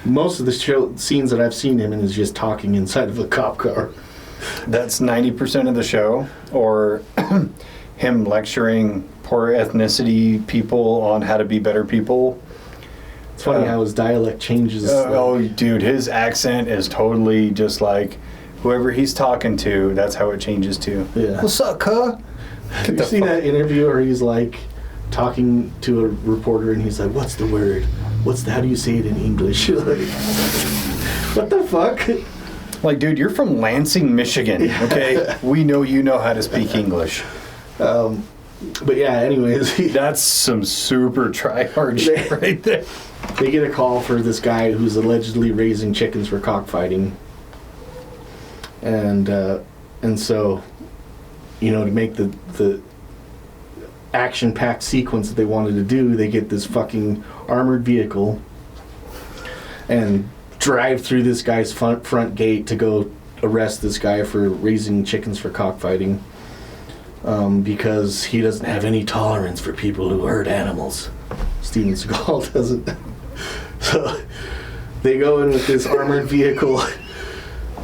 S1: most of the show scenes that I've seen him in is just talking inside of a cop car.
S2: That's 90% of the show, or him lecturing poor ethnicity people on how to be better people.
S1: It's funny how his dialect changes.
S2: Oh, dude, his accent is totally just like whoever he's talking to, that's how it changes to.
S1: Yeah.
S2: What's up, cuh?
S1: You see that interview where he's like talking to a reporter and he's like, what's the word? How do you say it in English? Like, what the fuck?
S2: Like, dude, you're from Lansing, Michigan, okay? We know you know how to speak English.
S1: But yeah, anyways.
S2: That's some super try-hard shit right there.
S1: They get a call for this guy who's allegedly raising chickens for cockfighting. And so, you know, to make the action-packed sequence that they wanted to do, they get this fucking armored vehicle and drive through this guy's front gate to go arrest this guy for raising chickens for cockfighting, because he doesn't have any tolerance for people who hurt animals. Steven Seagal doesn't. So they go in with this armored vehicle,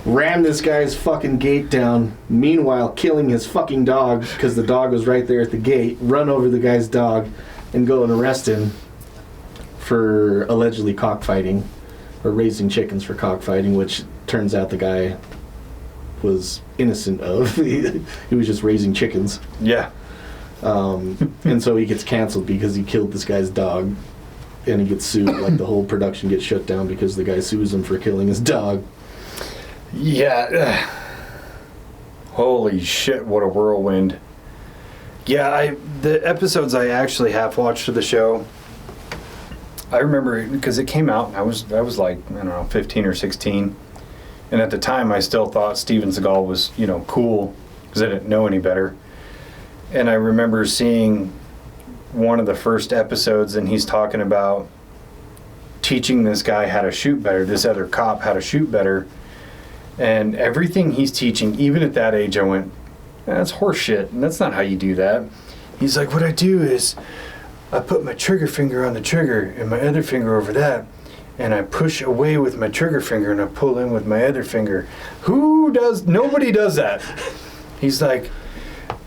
S1: ram this guy's fucking gate down, meanwhile killing his fucking dog because the dog was right there at the gate, run over the guy's dog and go and arrest him for allegedly cockfighting or raising chickens for cockfighting, which turns out the guy was innocent of. He was just raising chickens.
S2: Yeah.
S1: And so he gets canceled because he killed this guy's dog, and he gets sued. Like, the whole production gets shut down because the guy sues him for killing his dog.
S2: Yeah. Holy shit, what a whirlwind. Yeah, the episodes I actually have watched of the show, I remember because it came out, I was like, I don't know, 15 or 16. And at the time, I still thought Steven Seagal was, you know, cool because I didn't know any better. And I remember seeing one of the first episodes, and he's talking about teaching this guy how to shoot better, this other cop how to shoot better. And everything he's teaching, even at that age, I went, that's horseshit, and that's not how you do that. He's like, what I do is I put my trigger finger on the trigger and my other finger over that, and I push away with my trigger finger and I pull in with my other finger. Nobody does that. He's like,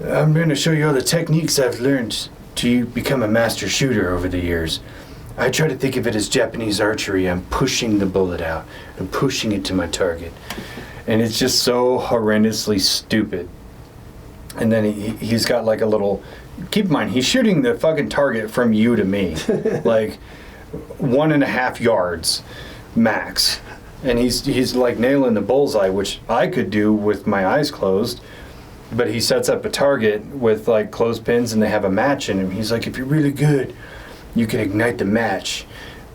S2: I'm going to show you all the techniques I've learned to become a master shooter over the years. I try to think of it as Japanese archery. I'm pushing the bullet out. I'm pushing it to my target. And it's just so horrendously stupid. And then he's got like a little... Keep in mind, he's shooting the fucking target from you to me. Like 1.5 yards max. And he's like nailing the bullseye, which I could do with my eyes closed. But he sets up a target with like clothespins, and they have a match in him. He's like, if you're really good, you can ignite the match.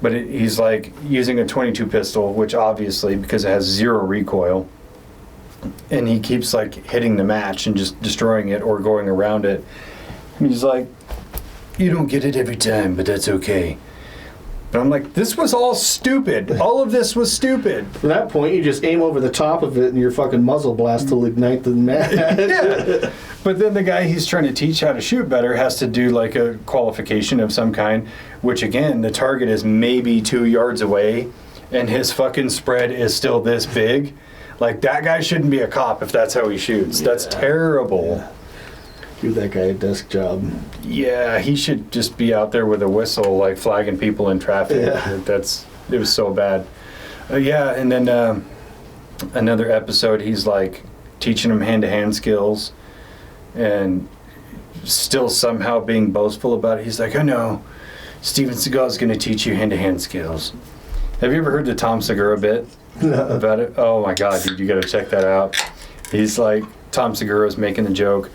S2: But he's like using a .22 pistol, which obviously, because it has zero recoil, and he keeps like hitting the match and just destroying it or going around it. And he's like, you don't get it every time, but that's okay. But I'm like, this was all stupid. All of this was stupid.
S1: At that point, you just aim over the top of it and your fucking muzzle blast will ignite the match.
S2: Yeah. But then the guy he's trying to teach how to shoot better has to do like a qualification of some kind, which again, the target is maybe 2 yards away, and his fucking spread is still this big. Like, that guy shouldn't be a cop if that's how he shoots. Yeah. That's terrible.
S1: Yeah. Give that guy a desk job.
S2: Yeah, he should just be out there with a whistle, like flagging people in traffic.
S1: Yeah.
S2: It was so bad. Yeah, and then another episode, he's like teaching him hand-to-hand skills, and still somehow being boastful about it. He's like, I know, Steven Seagal is going to teach you hand-to-hand skills. Have you ever heard the Tom Segura bit about it? Oh my God, dude, you got to check that out. He's like, Tom Segura's making the joke.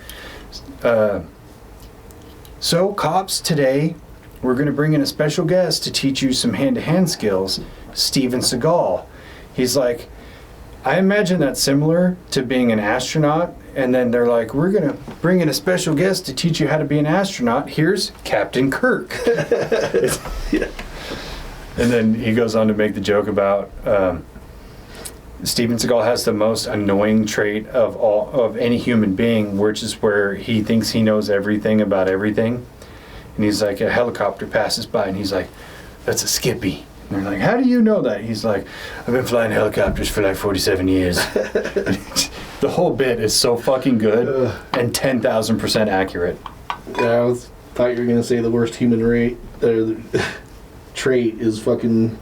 S2: So, cops, today we're going to bring in a special guest to teach you some hand-to-hand skills, Steven Seagal. He's like, I imagine that's similar to being an astronaut. And then they're like, we're going to bring in a special guest to teach you how to be an astronaut. Here's Captain Kirk.
S1: Yeah.
S2: And then he goes on to make the joke about Steven Seagal has the most annoying trait of any human being, which is where he thinks he knows everything about everything. And he's like, a helicopter passes by, and he's like, that's a Skippy. And they're like, how do you know that? He's like, I've been flying helicopters for like 47 years. The whole bit is so fucking good and 10,000% accurate.
S1: Yeah, thought you were going to say the worst human trait is fucking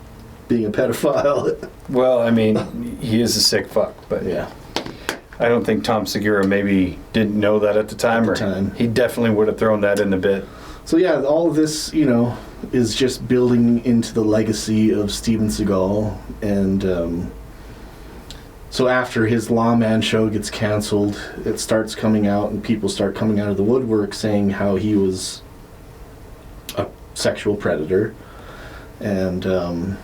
S1: being a pedophile.
S2: Well, I mean, he is a sick fuck, but
S1: Yeah.
S2: I don't think Tom Segura maybe didn't know that at the time, he definitely would have thrown that in the bit.
S1: So yeah, all of this, is just building into the legacy of Steven Seagal. And so after his Lawman show gets canceled, it starts coming out and people start coming out of the woodwork saying how he was a sexual predator. And,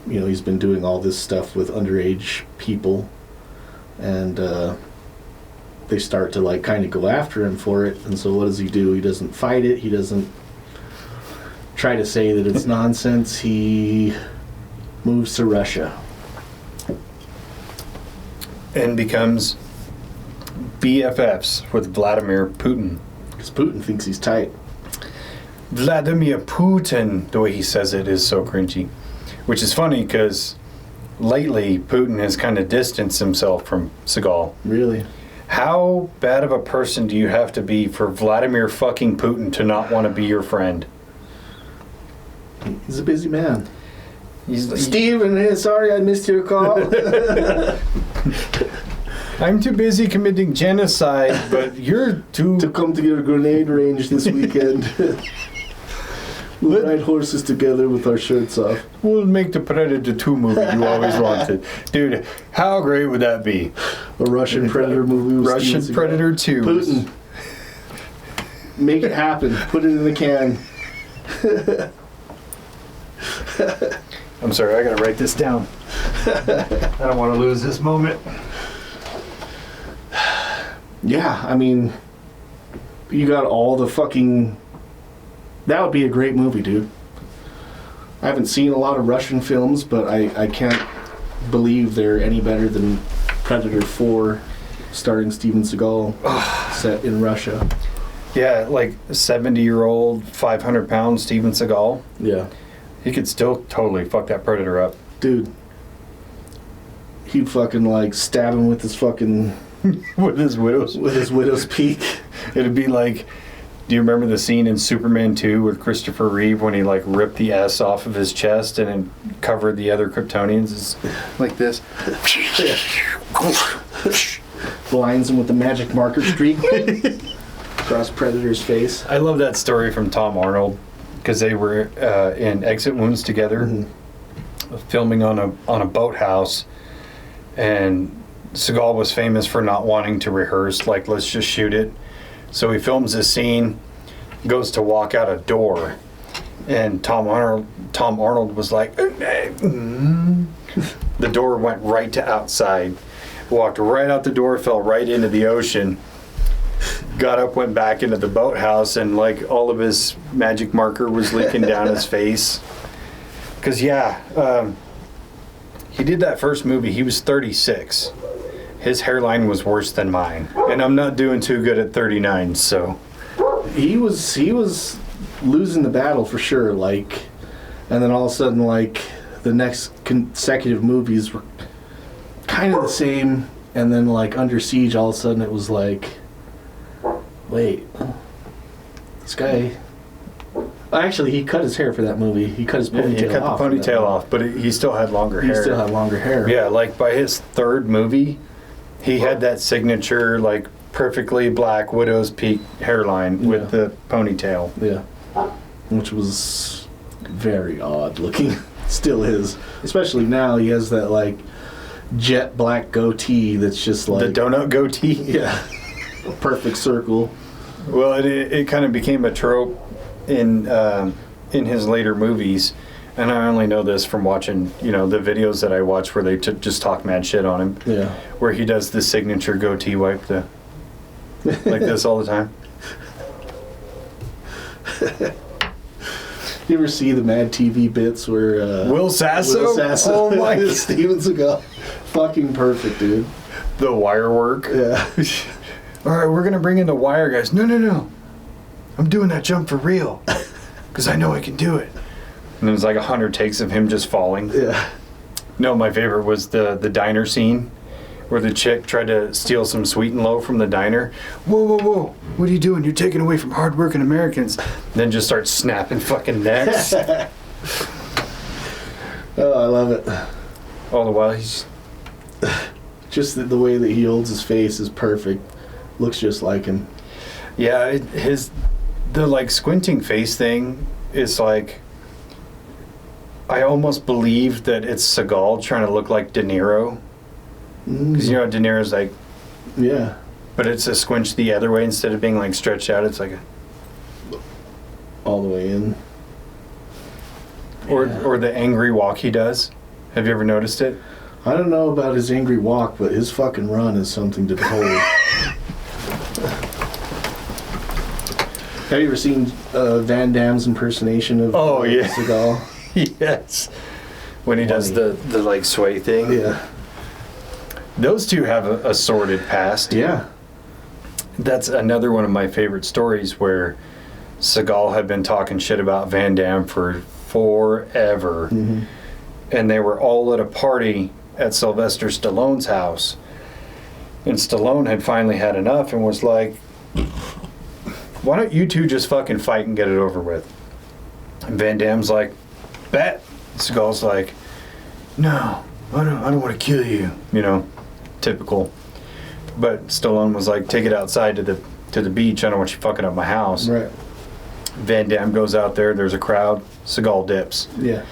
S1: he's been doing all this stuff with underage people. And they start to kind of go after him for it. And so what does he do? He doesn't fight it. He doesn't try to say that it's nonsense. He moves to Russia
S2: And becomes BFFs with Vladimir Putin.
S1: because Putin thinks he's tight.
S2: Vladimir Putin, the way he says it is so cringy. Which is funny because lately Putin has kind of distanced himself from Seagal.
S1: Really?
S2: How bad of a person do you have to be for Vladimir fucking Putin to not want to be your friend?
S1: He's a busy man.
S2: Steven,
S1: sorry I missed your call.
S2: I'm too busy committing genocide, but you're too...
S1: to come to your grenade range this weekend. We'll ride horses together with our shirts off.
S2: We'll make the Predator 2 movie you always wanted. Dude, how great would that be?
S1: A Russian Predator movie with
S2: Russian
S1: Steven Seagal.
S2: Predator 2.
S1: Putin. Make it happen. Put it in the can.
S2: I'm sorry, I gotta write this down. I don't want to lose this moment.
S1: Yeah, I mean, you got all the fucking... That would be a great movie, dude. I haven't seen a lot of Russian films, but I can't believe they're any better than Predator 4, starring Steven Seagal, set in Russia.
S2: Yeah, like a 70-year-old, 500-pound Steven Seagal.
S1: Yeah.
S2: He could still totally fuck that Predator up.
S1: Dude. He'd fucking, stab him with his fucking...
S2: with his
S1: widow's peak.
S2: It'd be like... Do you remember the scene in Superman 2 with Christopher Reeve when he ripped the S off of his chest and it covered the other Kryptonians? It's like this.
S1: Blinds him with the magic marker streak across Predator's face.
S2: I love that story from Tom Arnold because they were in Exit Wounds together, filming on a boathouse, and Seagal was famous for not wanting to rehearse, let's just shoot it. So he films this scene, goes to walk out a door, and Tom Arnold was like, the door went right to outside, walked right out the door, fell right into the ocean, got up, went back into the boathouse, and all of his magic marker was leaking down his face. Because he did that first movie, he was 36. His hairline was worse than mine, and I'm not doing too good at 39. So
S1: he was losing the battle for sure. And then all of a sudden, the next consecutive movies were kind of the same, and then Under Siege, all of a sudden it was wait, this guy Actually, he cut his hair for that movie. He cut his ponytail off.
S2: He cut the ponytail off, but he still had longer hair.
S1: He still had longer hair.
S2: Yeah, like by his third movie, he had that signature, like, perfectly black widow's peak hairline with the ponytail.
S1: Yeah. Which was very odd looking. Still is. Especially now he has that, like, jet black goatee that's just like...
S2: The donut goatee?
S1: Yeah. A perfect circle.
S2: Well, it kind of became a trope in his later movies, and I only know this from watching, the videos that I watch where they just talk mad shit on him.
S1: Yeah.
S2: Where he does the signature goatee wipe, like this all the time.
S1: You ever see the Mad TV bits where
S2: Will Sasso?
S1: Will Sasso,
S2: Oh my God.
S1: Steven Seagal, fucking perfect, dude.
S2: The wire work.
S1: Yeah.
S2: All right, we're gonna bring in the wire guys. No. I'm doing that jump for real, because I know I can do it. And there's like 100 takes of him just falling.
S1: Yeah.
S2: No, my favorite was the diner scene, where the chick tried to steal some sweet and low from the diner. Whoa! What are you doing? You're taking away from hardworking Americans. Then just starts snapping fucking necks.
S1: Oh, I love it.
S2: All the while he's
S1: Just the way that he holds his face is perfect. Looks just like him.
S2: Yeah, the like squinting face thing is like, I almost believe that it's Seagal trying to look like De Niro. Because De Niro's like,
S1: yeah,
S2: but it's a squinch the other way instead of being like stretched out. It's like
S1: all the way in.
S2: Or the angry walk he does. Have you ever noticed it?
S1: I don't know about his angry walk, but his fucking run is something to behold. Have you ever seen Van Damme's impersonation of Seagal?
S2: Yes. When he does the like sway thing.
S1: Yeah.
S2: Those two have a sordid past.
S1: Yeah.
S2: That's another one of my favorite stories where Seagal had been talking shit about Van Damme for forever.
S1: Mm-hmm.
S2: And they were all at a party at Sylvester Stallone's house. And Stallone had finally had enough and was like, why don't you two just fucking fight and get it over with? And Van Damme's like, bet. Seagal's like, no, I don't want to kill you. Typical. But Stallone was like, take it outside to the beach. I don't want you fucking up my house.
S1: Right.
S2: Van Damme goes out there. There's a crowd. Seagal dips.
S1: Yeah.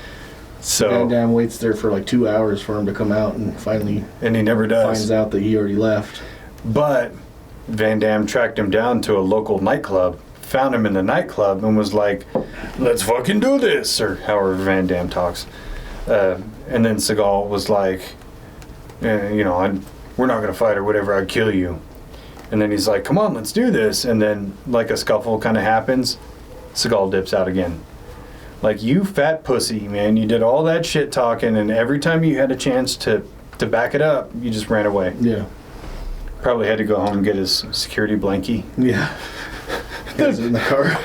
S2: So
S1: Van Damme waits there for like 2 hours for him to come out, and finally
S2: he never does.
S1: Finds out that he already left.
S2: But Van Damme tracked him down to a local nightclub, found him in the nightclub, and was like, let's fucking do this, or however Van Damme talks. And then Seagal was like, we're not going to fight or whatever, I'd kill you. And then he's like, come on, let's do this. And then like a scuffle kind of happens, Seagal dips out again. Like, you fat pussy, man, you did all that shit talking, and every time you had a chance to back it up, you just ran away.
S1: Yeah.
S2: Probably had to go home and get his security blankie.
S1: Yeah. Guys in the car.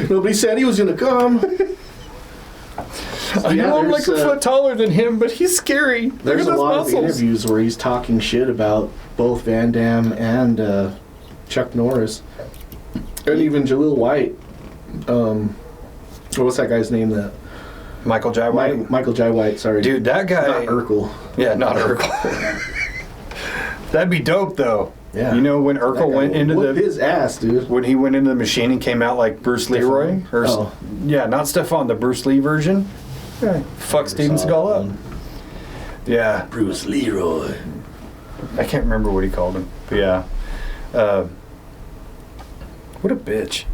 S1: Nobody said he was going to come.
S2: I know I'm like a foot taller than him, but he's scary.
S1: There's a lot of interviews where he's talking shit about both Van Damme and Chuck Norris. And even Jaleel White. What's that guy's name?
S2: Michael Jai White?
S1: Michael Jai White, sorry.
S2: Dude, that guy...
S1: Not Urkel.
S2: Yeah, not Urkel. That'd be dope, though.
S1: Yeah.
S2: When Urkel went into
S1: his ass, dude.
S2: When he went into the machine and came out like Bruce Leroy? Yeah, not Stefan, the Bruce Lee version. Yeah. Fuck Steven Seagal up. Yeah.
S1: Bruce Leroy.
S2: I can't remember what he called him. But yeah. What a bitch.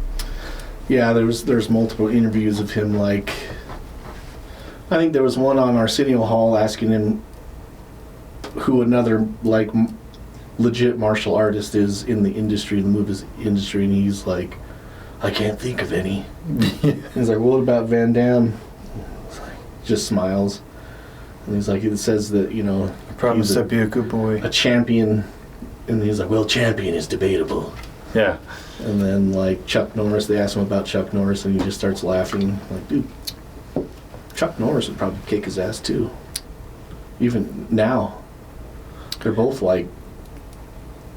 S1: Yeah, there's multiple interviews of him, like, I think there was one on Arsenio Hall asking him who another, like, legit martial artist is in the industry, the movies industry, and he's like, I can't think of any. He's like, what about Van Damme? Just smiles. And he's like, it says that,
S2: I promise I'd be a good boy.
S1: A champion. And he's like, well, champion is debatable.
S2: Yeah.
S1: And then, like, Chuck Norris, they ask him about Chuck Norris, and he just starts laughing. Like, dude, Chuck Norris would probably kick his ass, too. Even now. They're both, like,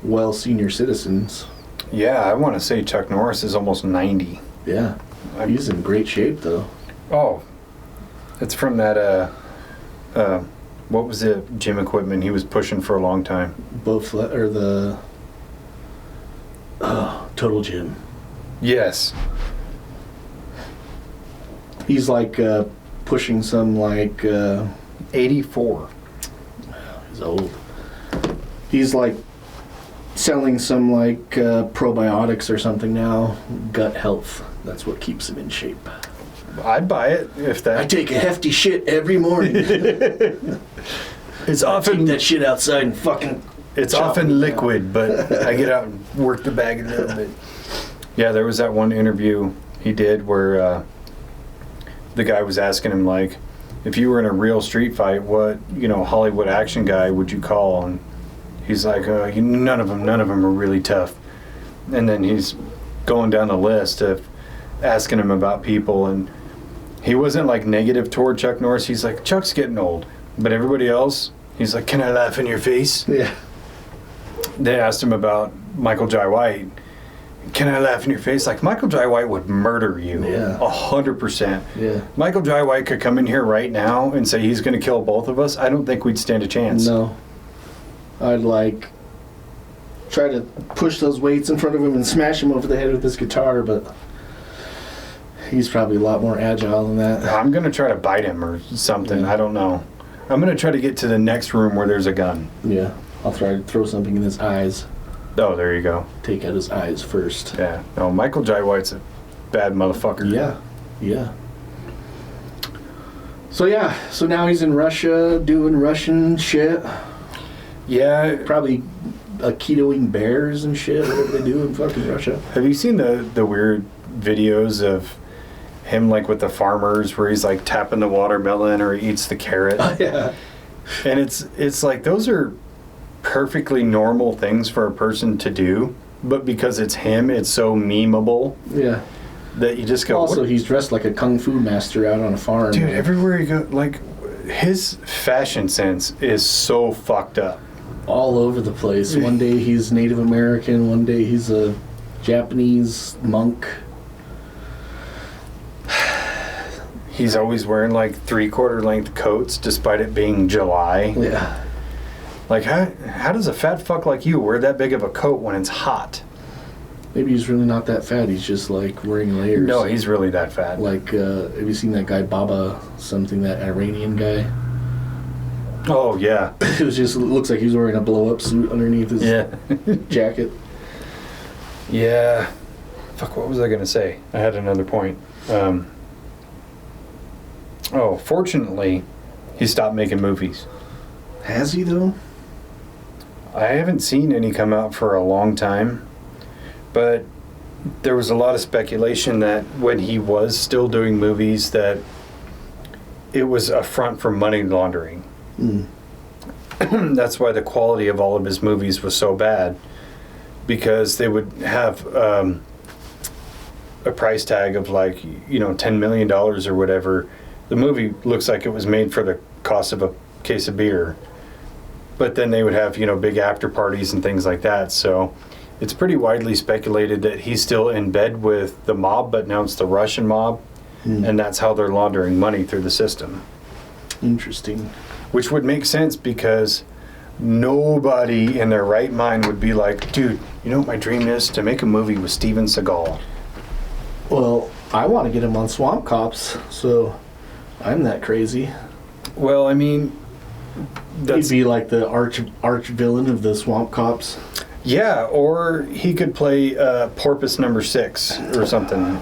S1: well senior citizens.
S2: Yeah, I want to say Chuck Norris is almost 90.
S1: Yeah. He's in great shape, though.
S2: Oh, it's from that, what was it, gym equipment he was pushing for a long time?
S1: Or the Total Gym.
S2: Yes.
S1: He's like pushing some like
S2: 84.
S1: He's old. He's like selling some like probiotics or something now. Gut health. That's what keeps him in shape.
S2: I'd buy it if that.
S1: I take a hefty shit every morning.
S2: It's
S1: I
S2: often
S1: take that shit outside and fucking.
S2: It's often liquid, but I get out and work the bag a little bit. Yeah, there was that one interview he did where the guy was asking him, like, if you were in a real street fight, what, Hollywood action guy would you call? And he's like, none of them are really tough. And then he's going down the list of asking him about people, and he wasn't like negative toward Chuck Norris. He's like, Chuck's getting old. But everybody else, he's like, can I laugh in your face?
S1: Yeah.
S2: They asked him about Michael Jai White. Can I laugh in your face? Like, Michael Jai White would murder you.
S1: Yeah.
S2: 100%.
S1: Yeah.
S2: Michael Jai White could come in here right now and say he's going to kill both of us. I don't think we'd stand a chance.
S1: No. I'd like try to push those weights in front of him and smash him over the head with his guitar, but he's probably a lot more agile than that.
S2: I'm going to try to bite him or something.
S1: Yeah.
S2: I don't know. I'm going to try to get to the next room where there's a gun.
S1: Yeah. I'll try to throw something in his eyes.
S2: Oh, there you go.
S1: Take out his eyes first.
S2: Yeah. No, Michael Jai White's a bad motherfucker.
S1: Yeah. Yeah. So now he's in Russia doing Russian shit.
S2: Yeah.
S1: Probably ketoing bears and shit, whatever they do in fucking Russia.
S2: Have you seen the weird videos of him, like, with the farmers where he's like tapping the watermelon or he eats the carrot?
S1: Yeah.
S2: And it's like, those are perfectly normal things for a person to do, but because it's him, it's so memeable.
S1: Yeah.
S2: That you just go.
S1: Also,
S2: what?
S1: he's dressed like a kung fu master out on a farm.
S2: Dude, everywhere you go, like, his fashion sense is so fucked up.
S1: All over the place. One day he's Native American, one day he's a Japanese monk.
S2: He's always wearing like 3/4 length coats despite it being July.
S1: Yeah.
S2: Like, how does a fat fuck like you wear that big of a coat when it's hot?
S1: Maybe he's really not that fat. He's just like wearing layers.
S2: No, he's really that fat.
S1: Like, have you seen that guy Baba something, that Iranian guy?
S2: Oh, yeah.
S1: It looks like he's wearing a blow-up suit underneath his jacket.
S2: Yeah. Fuck, what was I going to say? I had another point. Fortunately, he stopped making movies.
S1: Has he, though?
S2: I haven't seen any come out for a long time, but there was a lot of speculation that when he was still doing movies that it was a front for money laundering.
S1: Mm.
S2: That's why the quality of all of his movies was so bad, because they would have a price tag of like, $10 million or whatever. The movie looks like it was made for the cost of a case of beer, but then they would have, big after parties and things like that. So it's pretty widely speculated that he's still in bed with the mob, but now it's the Russian mob, and that's how they're laundering money through the system.
S1: Interesting.
S2: Which would make sense, because nobody in their right mind would be like, dude, you know what my dream is? To make a movie with Steven Seagal.
S1: Well, I want to get him on Swamp Cops, so I'm that crazy.
S2: Well, I mean,
S1: he'd be like the arch villain of the Swamp Cops.
S2: Yeah, or he could play Porpoise number 6 or something.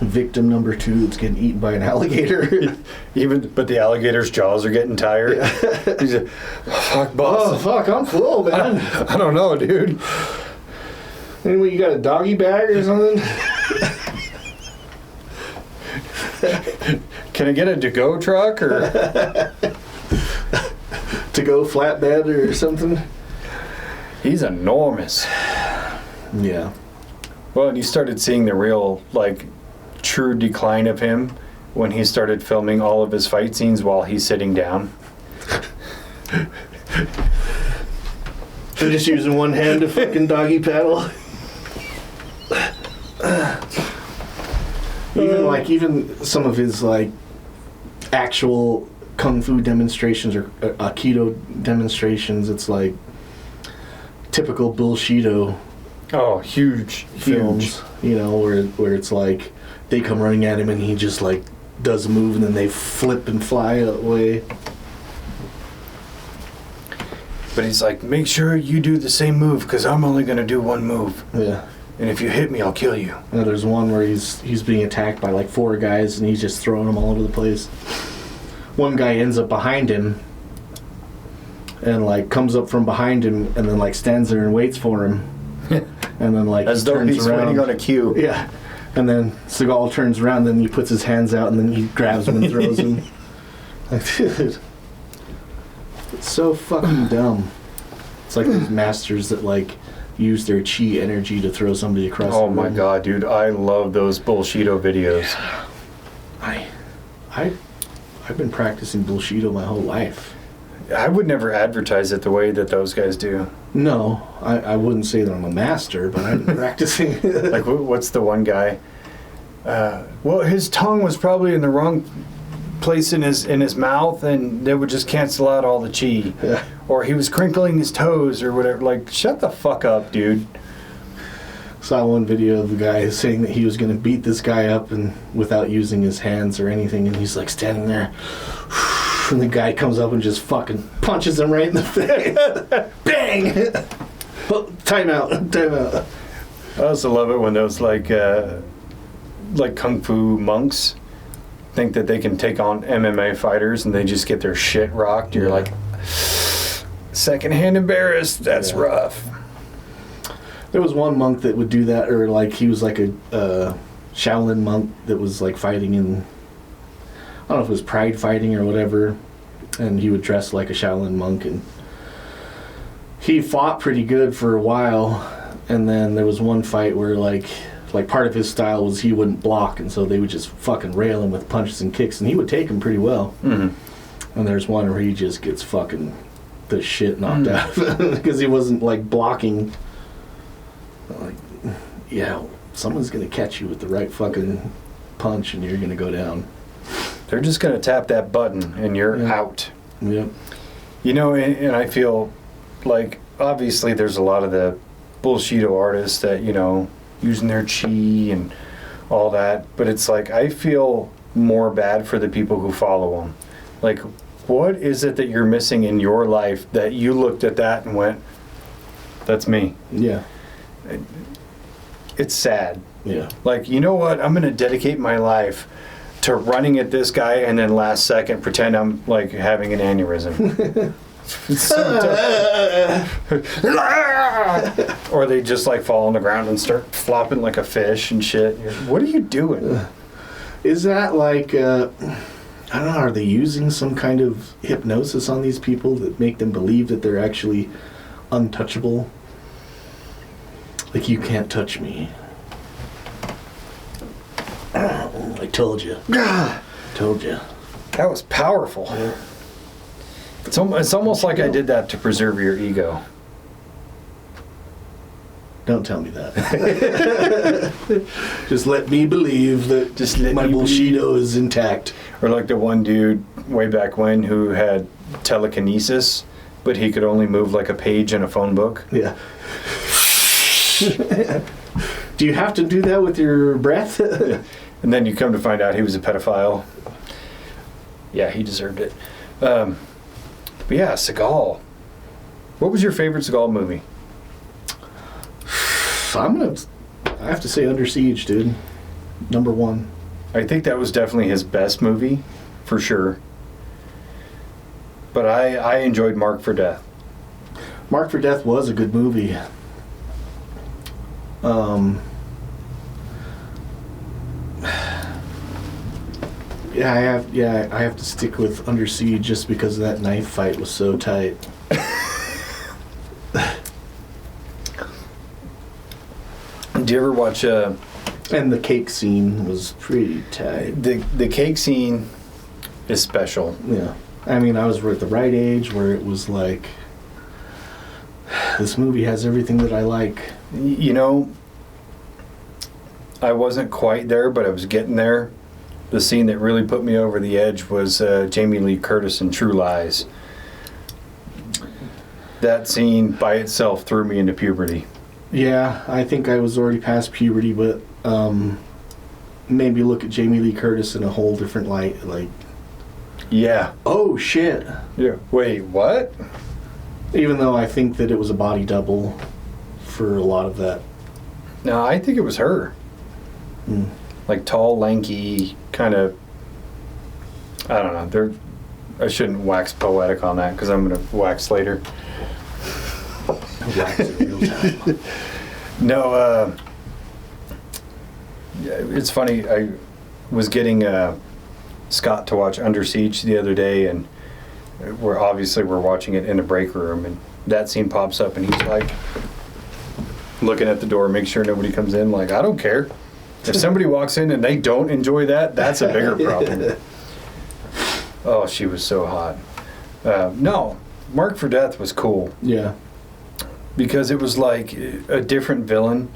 S1: Victim number 2 that's getting eaten by an alligator.
S2: But the alligator's jaws are getting tired. Yeah. He's like, fuck, boss.
S1: Oh, fuck, I'm full, man.
S2: I don't know, dude.
S1: Anyway, you got a doggy bag or something?
S2: Can I get a to-go truck or
S1: to-go flatbed or something?
S2: He's enormous.
S1: Yeah.
S2: Well, and you started seeing the real, like, true decline of him when he started filming all of his fight scenes while he's sitting down.
S1: They're just using one hand to fucking doggy paddle. Even some of his like actual kung fu demonstrations or aikido demonstrations, it's like typical Bullshido
S2: Oh, huge
S1: films, where it's like they come running at him and he just like does a move and then they flip and fly away.
S2: But he's like, make sure you do the same move because I'm only going to do one move.
S1: Yeah.
S2: And if you hit me, I'll kill you.
S1: There's one where he's being attacked by like 4 guys and he's just throwing them all over the place. One guy ends up behind him and like comes up from behind him and then like stands there and waits for him. And then like
S2: as
S1: he
S2: though
S1: turns
S2: he's
S1: around.
S2: waiting on a cue.
S1: Yeah. And then Seagal turns around, then he puts his hands out and then he grabs him and throws him. Like, dude. It's so fucking dumb. It's like those masters that like use their chi energy to throw somebody across the room.
S2: Oh my god, dude. I love those Bullshido videos.
S1: I've been practicing Bullshido my whole life.
S2: I would never advertise it the way that those guys do.
S1: No, I wouldn't say that I'm a master, but I've been practicing.
S2: Like, what's the one guy? Well, his tongue was probably in the wrong place in his mouth, and they would just cancel out all the chi.
S1: Yeah.
S2: Or he was crinkling his toes or whatever. Like, shut the fuck up, dude.
S1: Saw one video of the guy saying that he was going to beat this guy up and without using his hands or anything, and he's like standing there, and the guy comes up and just fucking punches him right in the face. Bang! Oh, time out.
S2: I also love it when those like kung fu monks think that they can take on MMA fighters and they just get their shit rocked. You're like, secondhand embarrassed. That's rough.
S1: There was one monk that would do that, or like he was like a Shaolin monk that was like fighting in, I don't know if it was pride fighting or whatever, and he would dress like a Shaolin monk, and he fought pretty good for a while, and then there was one fight where like part of his style was he wouldn't block, and so they would just fucking rail him with punches and kicks, and he would take him pretty well. Mm-hmm. And there's one where he just gets fucking the shit knocked out of him because he wasn't like blocking. Like, yeah, someone's gonna catch you with the right fucking punch, and you're gonna go down.
S2: They're just gonna tap that button, and you're out.
S1: Yep.
S2: And I feel like obviously there's a lot of the Bullshido artists that using their chi and all that, but it's like I feel more bad for the people who follow them. Like, what is it that you're missing in your life that you looked at that and went, that's me?
S1: Yeah.
S2: It's sad.
S1: Yeah.
S2: Like, you know what? I'm going to dedicate my life to running at this guy and then last second pretend I'm like having an aneurysm. It's so tough. Or they just like fall on the ground and start flopping like a fish and shit. What are you doing?
S1: Is that like, I don't know, are they using some kind of hypnosis on these people that make them believe that they're actually untouchable? Like, you can't touch me. I told you. Told you.
S2: That was powerful.
S1: Yeah.
S2: It's almost like I did that to preserve your ego.
S1: Don't tell me that. Just let me believe that my Bullshido is intact.
S2: Or like the one dude way back when who had telekinesis, but he could only move like a page in a phone book.
S1: Yeah. Do you have to do that with your breath?
S2: And then you come to find out he was a pedophile. Yeah, he deserved it. But yeah, Seagal. What was your favorite Seagal movie?
S1: I have to say Under Siege, dude. Number 1.
S2: I think that was definitely his best movie, for sure. But I enjoyed Mark for Death.
S1: Mark for Death was a good movie. I have to stick with Under Siege just because that knife fight was so tight.
S2: Did you ever watch
S1: and the cake scene was pretty tight.
S2: The cake scene is special.
S1: Yeah. I mean, I was at the right age where it was like, this movie has everything that I like.
S2: I wasn't quite there, but I was getting there. The scene that really put me over the edge was Jamie Lee Curtis in True Lies. That scene by itself threw me into puberty.
S1: Yeah, I think I was already past puberty, but maybe look at Jamie Lee Curtis in a whole different light. Like,
S2: yeah.
S1: oh shit.
S2: Yeah. Wait, what?
S1: Even though I think that it was a body double for a lot of that.
S2: No, I think it was her.
S1: Mm.
S2: Like tall, lanky, kind of. I don't know. I shouldn't wax poetic on that because I'm going to wax later.
S1: Wax in real time.
S2: No, yeah, it's funny. I was getting Scott to watch Under Siege the other day, and we're watching it in a break room, and that scene pops up, and he's like looking at the door, make sure nobody comes in. Like, I don't care. If somebody walks in and they don't enjoy that, that's a bigger problem. Oh, she was so hot. No, Mark for Death was cool.
S1: Yeah.
S2: Because it was like a different villain.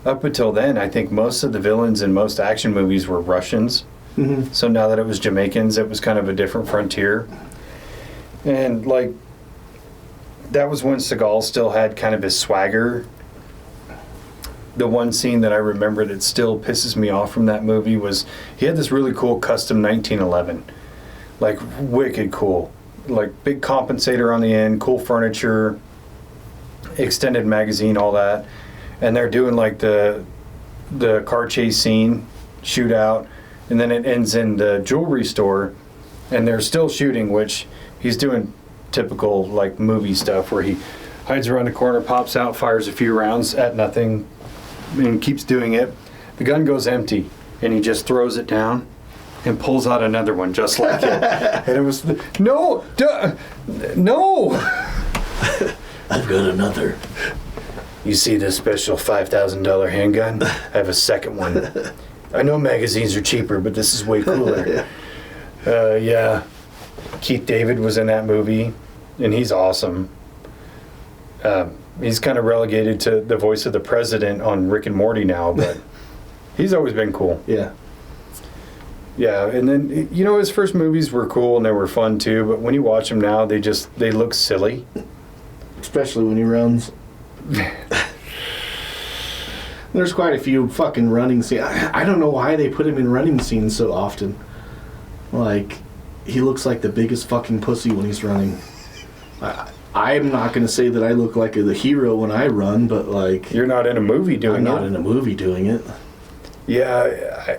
S2: Up until then, I think most of the villains in most action movies were Russians.
S1: Mm-hmm.
S2: So now that it was Jamaicans, it was kind of a different frontier. And like, that was when Seagal still had kind of his swagger. The one scene that I remember that still pisses me off from that movie was he had this really cool custom 1911. Like, wicked cool. Like, big compensator on the end, cool furniture, extended magazine, all that. And they're doing like the car chase scene, shootout, and then it ends in the jewelry store, and they're still shooting, which he's doing typical like movie stuff where he hides around the corner, pops out, fires a few rounds at nothing, and keeps doing it. The gun goes empty, and he just throws it down and pulls out another one just like it. And it was, no!
S1: I've got another.
S2: You see this special $5,000 handgun? I have a second one. I know magazines are cheaper, but this is way cooler. Yeah. Keith David was in that movie, and he's awesome. He's kind of relegated to the voice of the president on Rick and Morty now, but he's always been cool.
S1: Yeah.
S2: Yeah, and then, you know, his first movies were cool and they were fun too, but when you watch them now, they look silly.
S1: Especially when he runs. There's quite a few fucking running scenes. I don't know why they put him in running scenes so often. Like, he looks like the biggest fucking pussy when he's running. I'm not going to say that I look like the hero when I run, but like...
S2: You're not in a movie doing it.
S1: I'm not in a movie doing it.
S2: Yeah,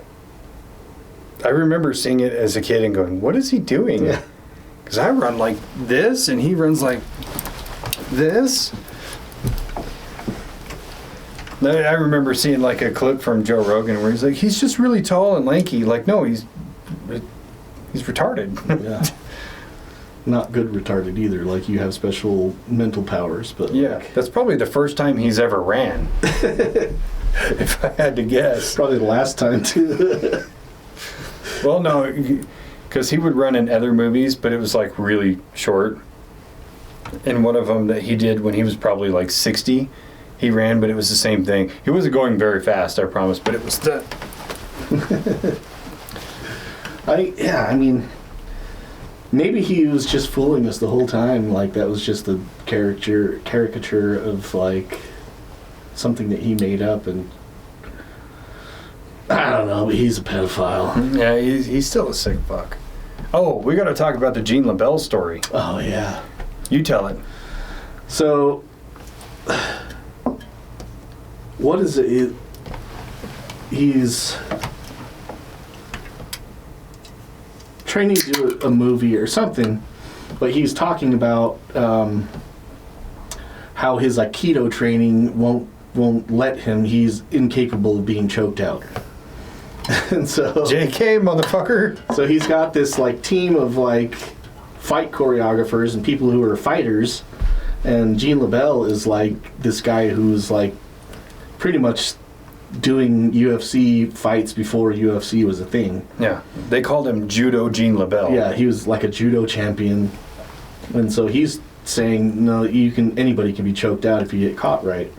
S2: I remember seeing it as a kid and going, what is he doing?
S1: Yeah.
S2: Because I run like this, and he runs like this. I remember seeing like a clip from Joe Rogan where he's like, he's just really tall and lanky. Like, no, he's retarded.
S1: Yeah. Not good retarded either. Like, you have special mental powers, but
S2: yeah,
S1: like,
S2: that's probably the first time he's ever ran. If I had to guess.
S1: Probably the last time too.
S2: Well, no, because he would run in other movies, but it was like really short. In one of them that he did when he was probably like 60, he ran, but it was the same thing. He wasn't going very fast, I promise, but it was the...
S1: I mean, maybe he was just fooling us the whole time. Like, that was just a caricature of like something that he made up, and I don't know, but he's a pedophile.
S2: Yeah, he's still a sick fuck. Oh, we got to talk about the Gene LaBelle story.
S1: Oh, yeah.
S2: You tell it.
S1: So, what is it? He's training to do a movie or something, but he's talking about how his Aikido training won't let him. He's incapable of being choked out. And so
S2: JK, motherfucker.
S1: So he's got this like team of like fight choreographers and people who are fighters, and Gene LaBelle is like this guy who's like pretty much doing UFC fights before UFC was a thing.
S2: Yeah, they called him Judo Gene LaBelle.
S1: Yeah, he was like a judo champion, and so he's saying, no, anybody can be choked out if you get caught right.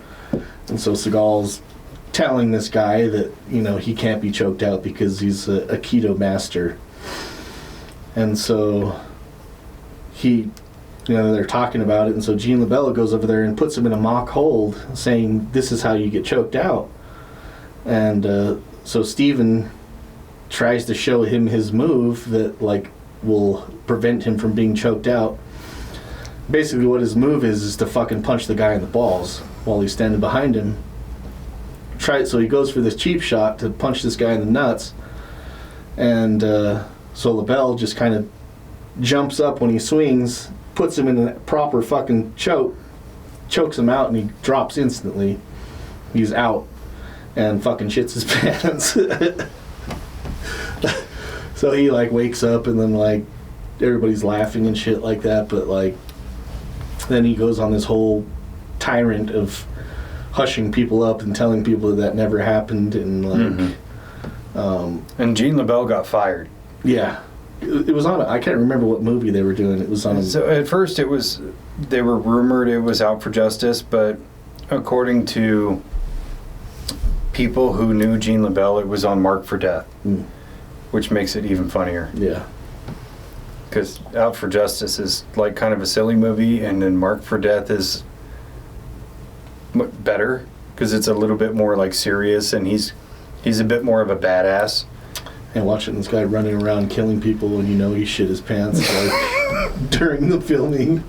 S1: And so Seagal's telling this guy that, you know, he can't be choked out because he's a keto master. And so he, you know, they're talking about it, and so Gene LaBella goes over there and puts him in a mock hold, saying, this is how you get choked out. And so Steven tries to show him his move that, like, will prevent him from being choked out. Basically what his move is to fucking punch the guy in the balls while he's standing behind him. So he goes for this cheap shot to punch this guy in the nuts, and so LaBelle just kind of jumps up when he swings, puts him in a proper fucking choke, chokes him out, and he drops instantly. He's out and fucking shits his pants. So he, like, wakes up, and then, like, everybody's laughing and shit like that, but, like, then he goes on this whole tyrant of hushing people up and telling people that never happened, and, like,
S2: and Gene LaBelle got fired.
S1: Yeah. It was on, I can't remember what movie they were doing. It was on.
S2: So at first they were rumored it was Out for Justice, but according to people who knew Gene LaBelle, it was on Marked for Death, which makes it even funnier.
S1: Yeah.
S2: Because Out for Justice is, like, kind of a silly movie, and then Marked for Death is better because it's a little bit more, like, serious, and he's a bit more of a badass.
S1: And watching this guy running around killing people when you know he shit his pants, like, during the filming.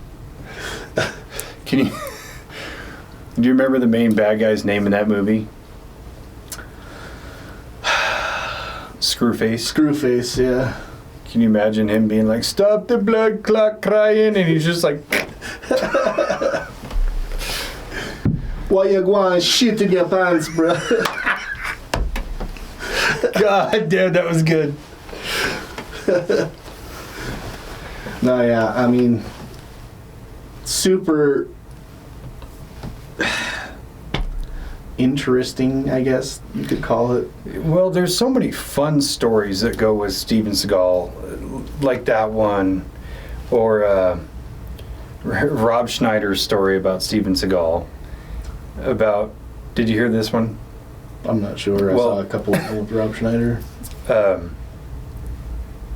S2: Do you remember the main bad guy's name in that movie? Screwface.
S1: Screwface, yeah.
S2: Can you imagine him being like, "Stop the blood clot crying," and he's just like,
S1: "Why you going shit in your pants, bro?"
S2: God damn, that was good.
S1: No, yeah, I mean, super interesting, I guess you could call it.
S2: Well, there's so many fun stories that go with Steven Seagal, like that one, or Rob Schneider's story about Steven Seagal. Did you hear this one?
S1: I'm not sure. I saw a couple with Rob Schneider.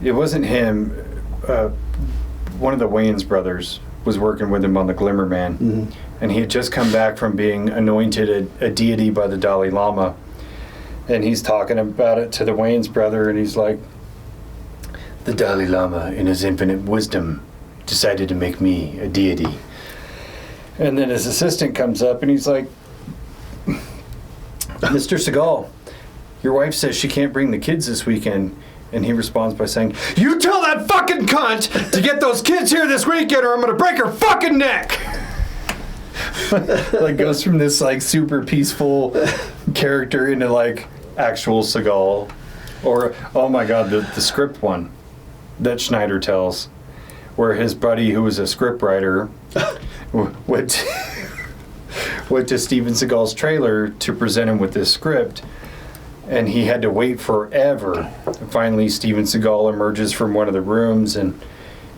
S2: It wasn't him. One of the Wayans brothers was working with him on the Glimmer Man, and he had just come back from being anointed a deity by the Dalai Lama, and he's talking about it to the Wayans brother, and he's like, "The Dalai Lama, in his infinite wisdom, decided to make me a deity." And then his assistant comes up, and he's like, "Mr. Seagal, your wife says she can't bring the kids this weekend." And he responds by saying, "You tell that fucking cunt to get those kids here this weekend or I'm gonna break her fucking neck!" Like, goes from this, like, super peaceful character into, like, actual Seagal. Or, oh my god, the script one that Schneider tells, where his buddy, who was a script writer, went to Steven Seagal's trailer to present him with this script, and he had to wait forever. Finally, Steven Seagal emerges from one of the rooms, and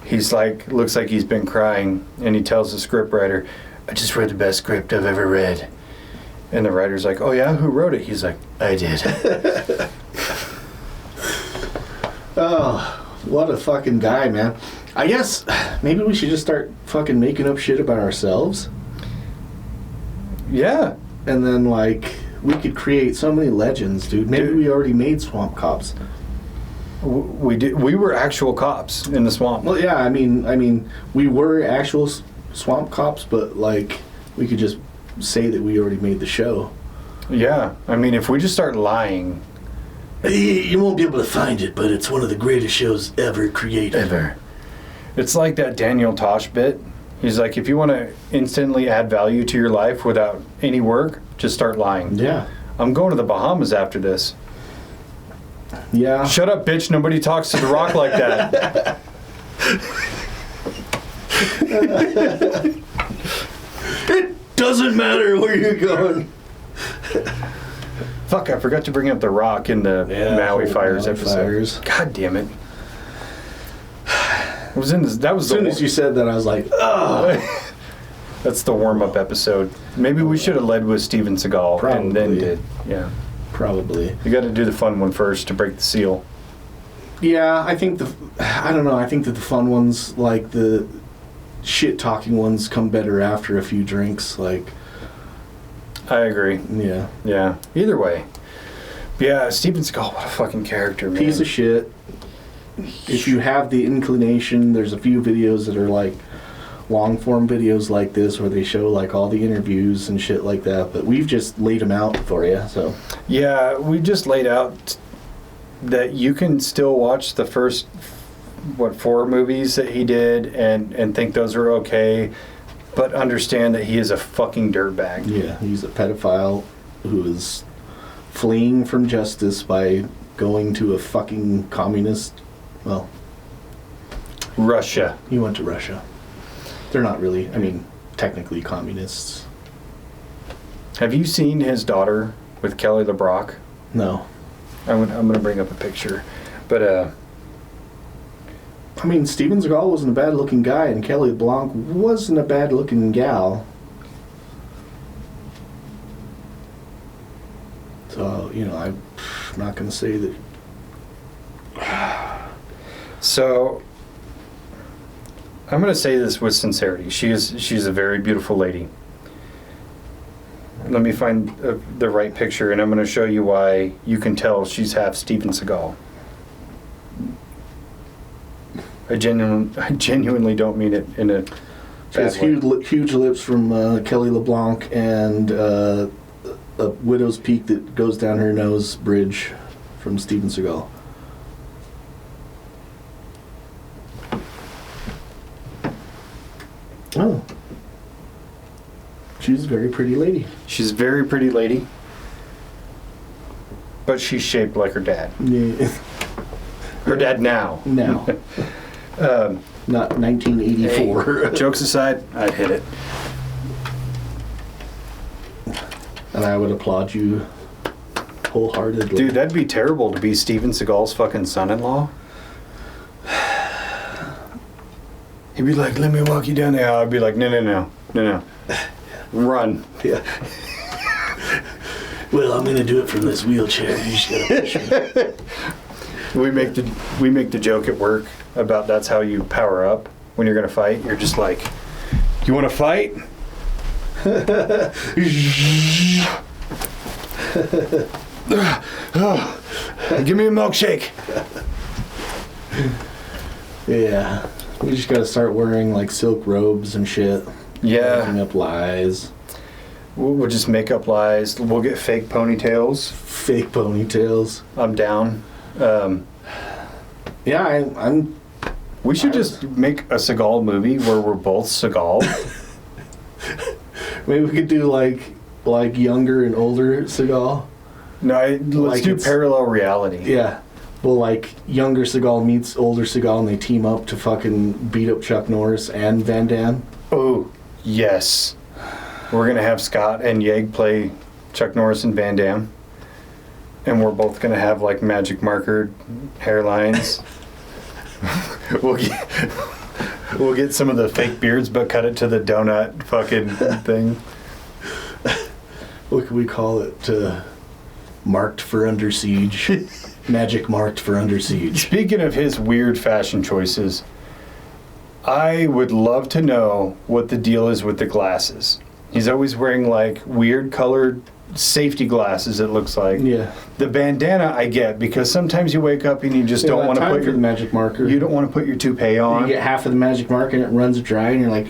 S2: he's like, looks like he's been crying, and he tells the script writer, "I just read the best script I've ever read." And the writer's like, "Oh yeah, who wrote it?" He's like, "I did."
S1: Oh, what a fucking guy, man. I guess maybe we should just start fucking making up shit about ourselves.
S2: Yeah.
S1: And then, like, we could create so many legends, dude. Maybe we already made swamp cops.
S2: We did. We were actual cops in the swamp.
S1: Well, yeah, I mean, we were actual swamp cops, but, like, we could just say that we already made the show.
S2: Yeah. I mean, if we just start lying...
S1: You won't be able to find it, but it's one of the greatest shows ever created.
S2: Ever. It's like that Daniel Tosh bit. He's like, if you want to instantly add value to your life without any work, just start lying.
S1: Yeah.
S2: I'm going to the Bahamas after this.
S1: Yeah.
S2: Shut up, bitch. Nobody talks to The Rock like that.
S1: It doesn't matter where you're going.
S2: Fuck, I forgot to bring up The Rock in the Maui Fires episode.
S1: Fires.
S2: God damn it. It was in this, that was
S1: as soon as you said that, I was like, oh.
S2: That's the warm-up episode. Maybe we should have led with Steven Seagal and then did. Yeah.
S1: Probably.
S2: You got to do the fun one first to break the seal.
S1: Yeah, I think I don't know. I think that the fun ones, like the shit-talking ones, come better after a few drinks. Like,
S2: I agree.
S1: Yeah.
S2: Yeah. Either way. Yeah, Steven Seagal, what a fucking character, man.
S1: Piece of shit. If you have the inclination, there's a few videos that are like long-form videos like this where they show like all the interviews and shit like that. But we've just laid them out for you. So.
S2: Yeah, we just laid out that you can still watch the first 4 movies that he did and think those are okay, but understand that he is a fucking dirtbag.
S1: Yeah, he's a pedophile who is fleeing from justice by going to a fucking communist. Well,
S2: Russia.
S1: He went to Russia. They're not really, I mean, technically communists.
S2: Have you seen his daughter with Kelly LeBrock?
S1: No.
S2: I'm gonna bring up a picture, but
S1: I mean, Steven Seagal wasn't a bad-looking guy, and Kelly LeBlanc wasn't a bad-looking gal. So, you know, I'm not going to say that.
S2: So, I'm going to say this with sincerity. She's a very beautiful lady. Let me find the right picture, and I'm going to show you why you can tell she's half Steven Seagal. I genuinely don't mean it in a
S1: She has huge lips from Kelly LeBlanc and a widow's peak that goes down her nose bridge from Steven Seagal. Oh. She's a very pretty lady.
S2: She's a very pretty lady, but she's shaped like her dad.
S1: Yeah.
S2: Her dad now.
S1: Now. Not 1984.
S2: Hey, jokes aside, I'd hit it.
S1: And I would applaud you wholeheartedly.
S2: Dude, that'd be terrible to be Steven Seagal's fucking son-in-law. He'd be like, let me walk you down the aisle. I'd be like, no. Run.
S1: Yeah. Well, I'm going to do it from this wheelchair. You just got to push me.
S2: We make the joke at work about that's how you power up when you're going to fight. You're just like, you want to fight? Give me a milkshake.
S1: Yeah. We just got to start wearing like silk robes and shit.
S2: Yeah.
S1: Making up lies.
S2: We'll just make up lies. We'll get fake ponytails.
S1: Fake ponytails.
S2: I'm down.
S1: Yeah, I'm.
S2: We should just make a Seagal movie where we're both Seagal.
S1: Maybe we could do like younger and older Seagal.
S2: No, let's do parallel reality.
S1: Yeah. Well, like younger Seagal meets older Seagal and they team up to fucking beat up Chuck Norris and Van Damme.
S2: Oh, yes. We're going to have Scott and Yeg play Chuck Norris and Van Damme. And we're both going to have like magic marker hairlines. We'll get some of the fake beards, but cut it to the donut fucking thing.
S1: What can we call it? Marked for Under Siege. Magic marked for Under Siege.
S2: Speaking of his weird fashion choices, I would love to know what the deal is with the glasses. He's always wearing like weird colored safety glasses, it looks like.
S1: Yeah.
S2: The bandana I get, because sometimes you wake up and you just don't want to put
S1: your magic marker.
S2: You don't want to put your toupee on.
S1: You get half of the magic marker and it runs dry and you're like,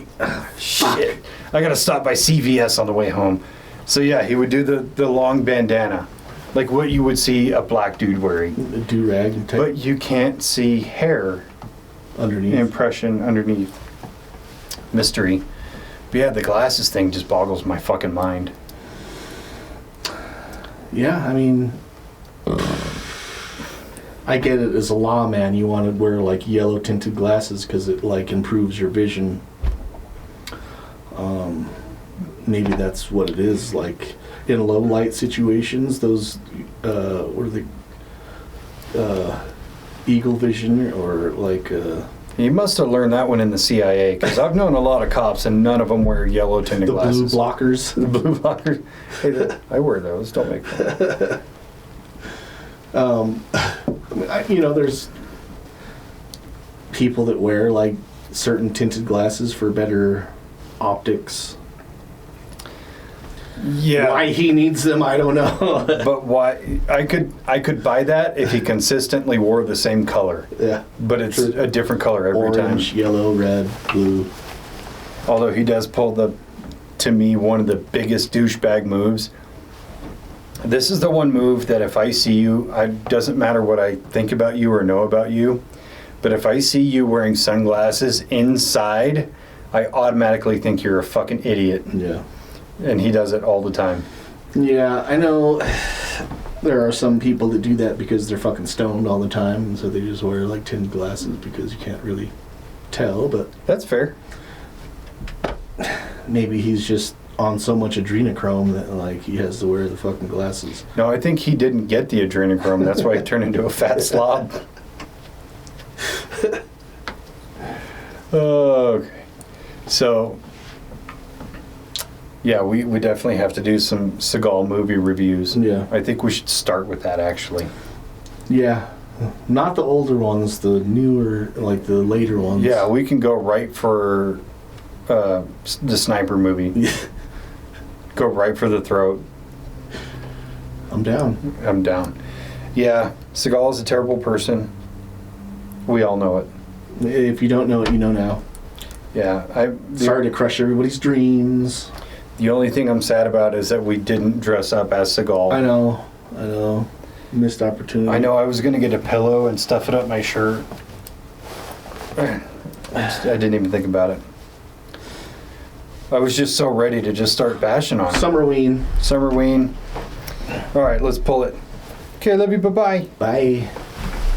S2: shit. I gotta stop by CVS on the way home. So yeah, he would do the long bandana. Like what you would see a black dude wearing.
S1: A do-rag type.
S2: But you can't see hair
S1: underneath.
S2: Impression underneath. Mystery. But yeah, the glasses thing just boggles my fucking mind.
S1: Yeah, I mean, I get it as a lawman. You want to wear like yellow tinted glasses because it like improves your vision. Maybe that's what it is. Like in low light situations, those what are the eagle vision or like
S2: You must have learned that one in the CIA, because I've known a lot of cops and none of them wear yellow tinted
S1: The
S2: glasses.
S1: blue blockers.
S2: The blue blockers. Hey, I wear those. Don't make fun.
S1: There's people that wear like certain tinted glasses for better optics.
S2: Yeah.
S1: Why he needs them, I don't know.
S2: But why? I could buy that if he consistently wore the same color.
S1: Yeah.
S2: But it's a different color every
S1: Orange,
S2: time.
S1: yellow, red, blue.
S2: Although he does pull to me, one of the biggest douchebag moves. This is the one move that if I see you, it doesn't matter what I think about you or know about you, but if I see you wearing sunglasses inside, I automatically think you're a fucking idiot.
S1: Yeah.
S2: And he does it all the time.
S1: Yeah, I know there are some people that do that because they're fucking stoned all the time, and so they just wear like tinted glasses because you can't really tell, but
S2: That's fair.
S1: maybe he's just on so much adrenochrome that like he has to wear the fucking glasses.
S2: No, I think he didn't get the adrenochrome. That's why he turned into a fat slob. Okay. So, yeah, we definitely have to do some Seagal movie reviews.
S1: Yeah.
S2: I think we should start with that, actually.
S1: Yeah. Not the older ones, the newer, like the later ones.
S2: Yeah, we can go right for the sniper movie.
S1: Yeah.
S2: Go right for the throat.
S1: I'm down.
S2: I'm down. Yeah, Seagal is a terrible person. We all know it.
S1: If you don't know it, you know now.
S2: Yeah,
S1: Sorry to crush everybody's dreams.
S2: The only thing I'm sad about is that we didn't dress up as Seagal.
S1: I know. Missed opportunity.
S2: I know I was going to get a pillow and stuff it up my shirt. I didn't even think about it. I was just so ready to just start bashing on it.
S1: Summerween.
S2: Summerween. All right, let's pull it. Okay, love you. Bye-bye.
S1: Bye.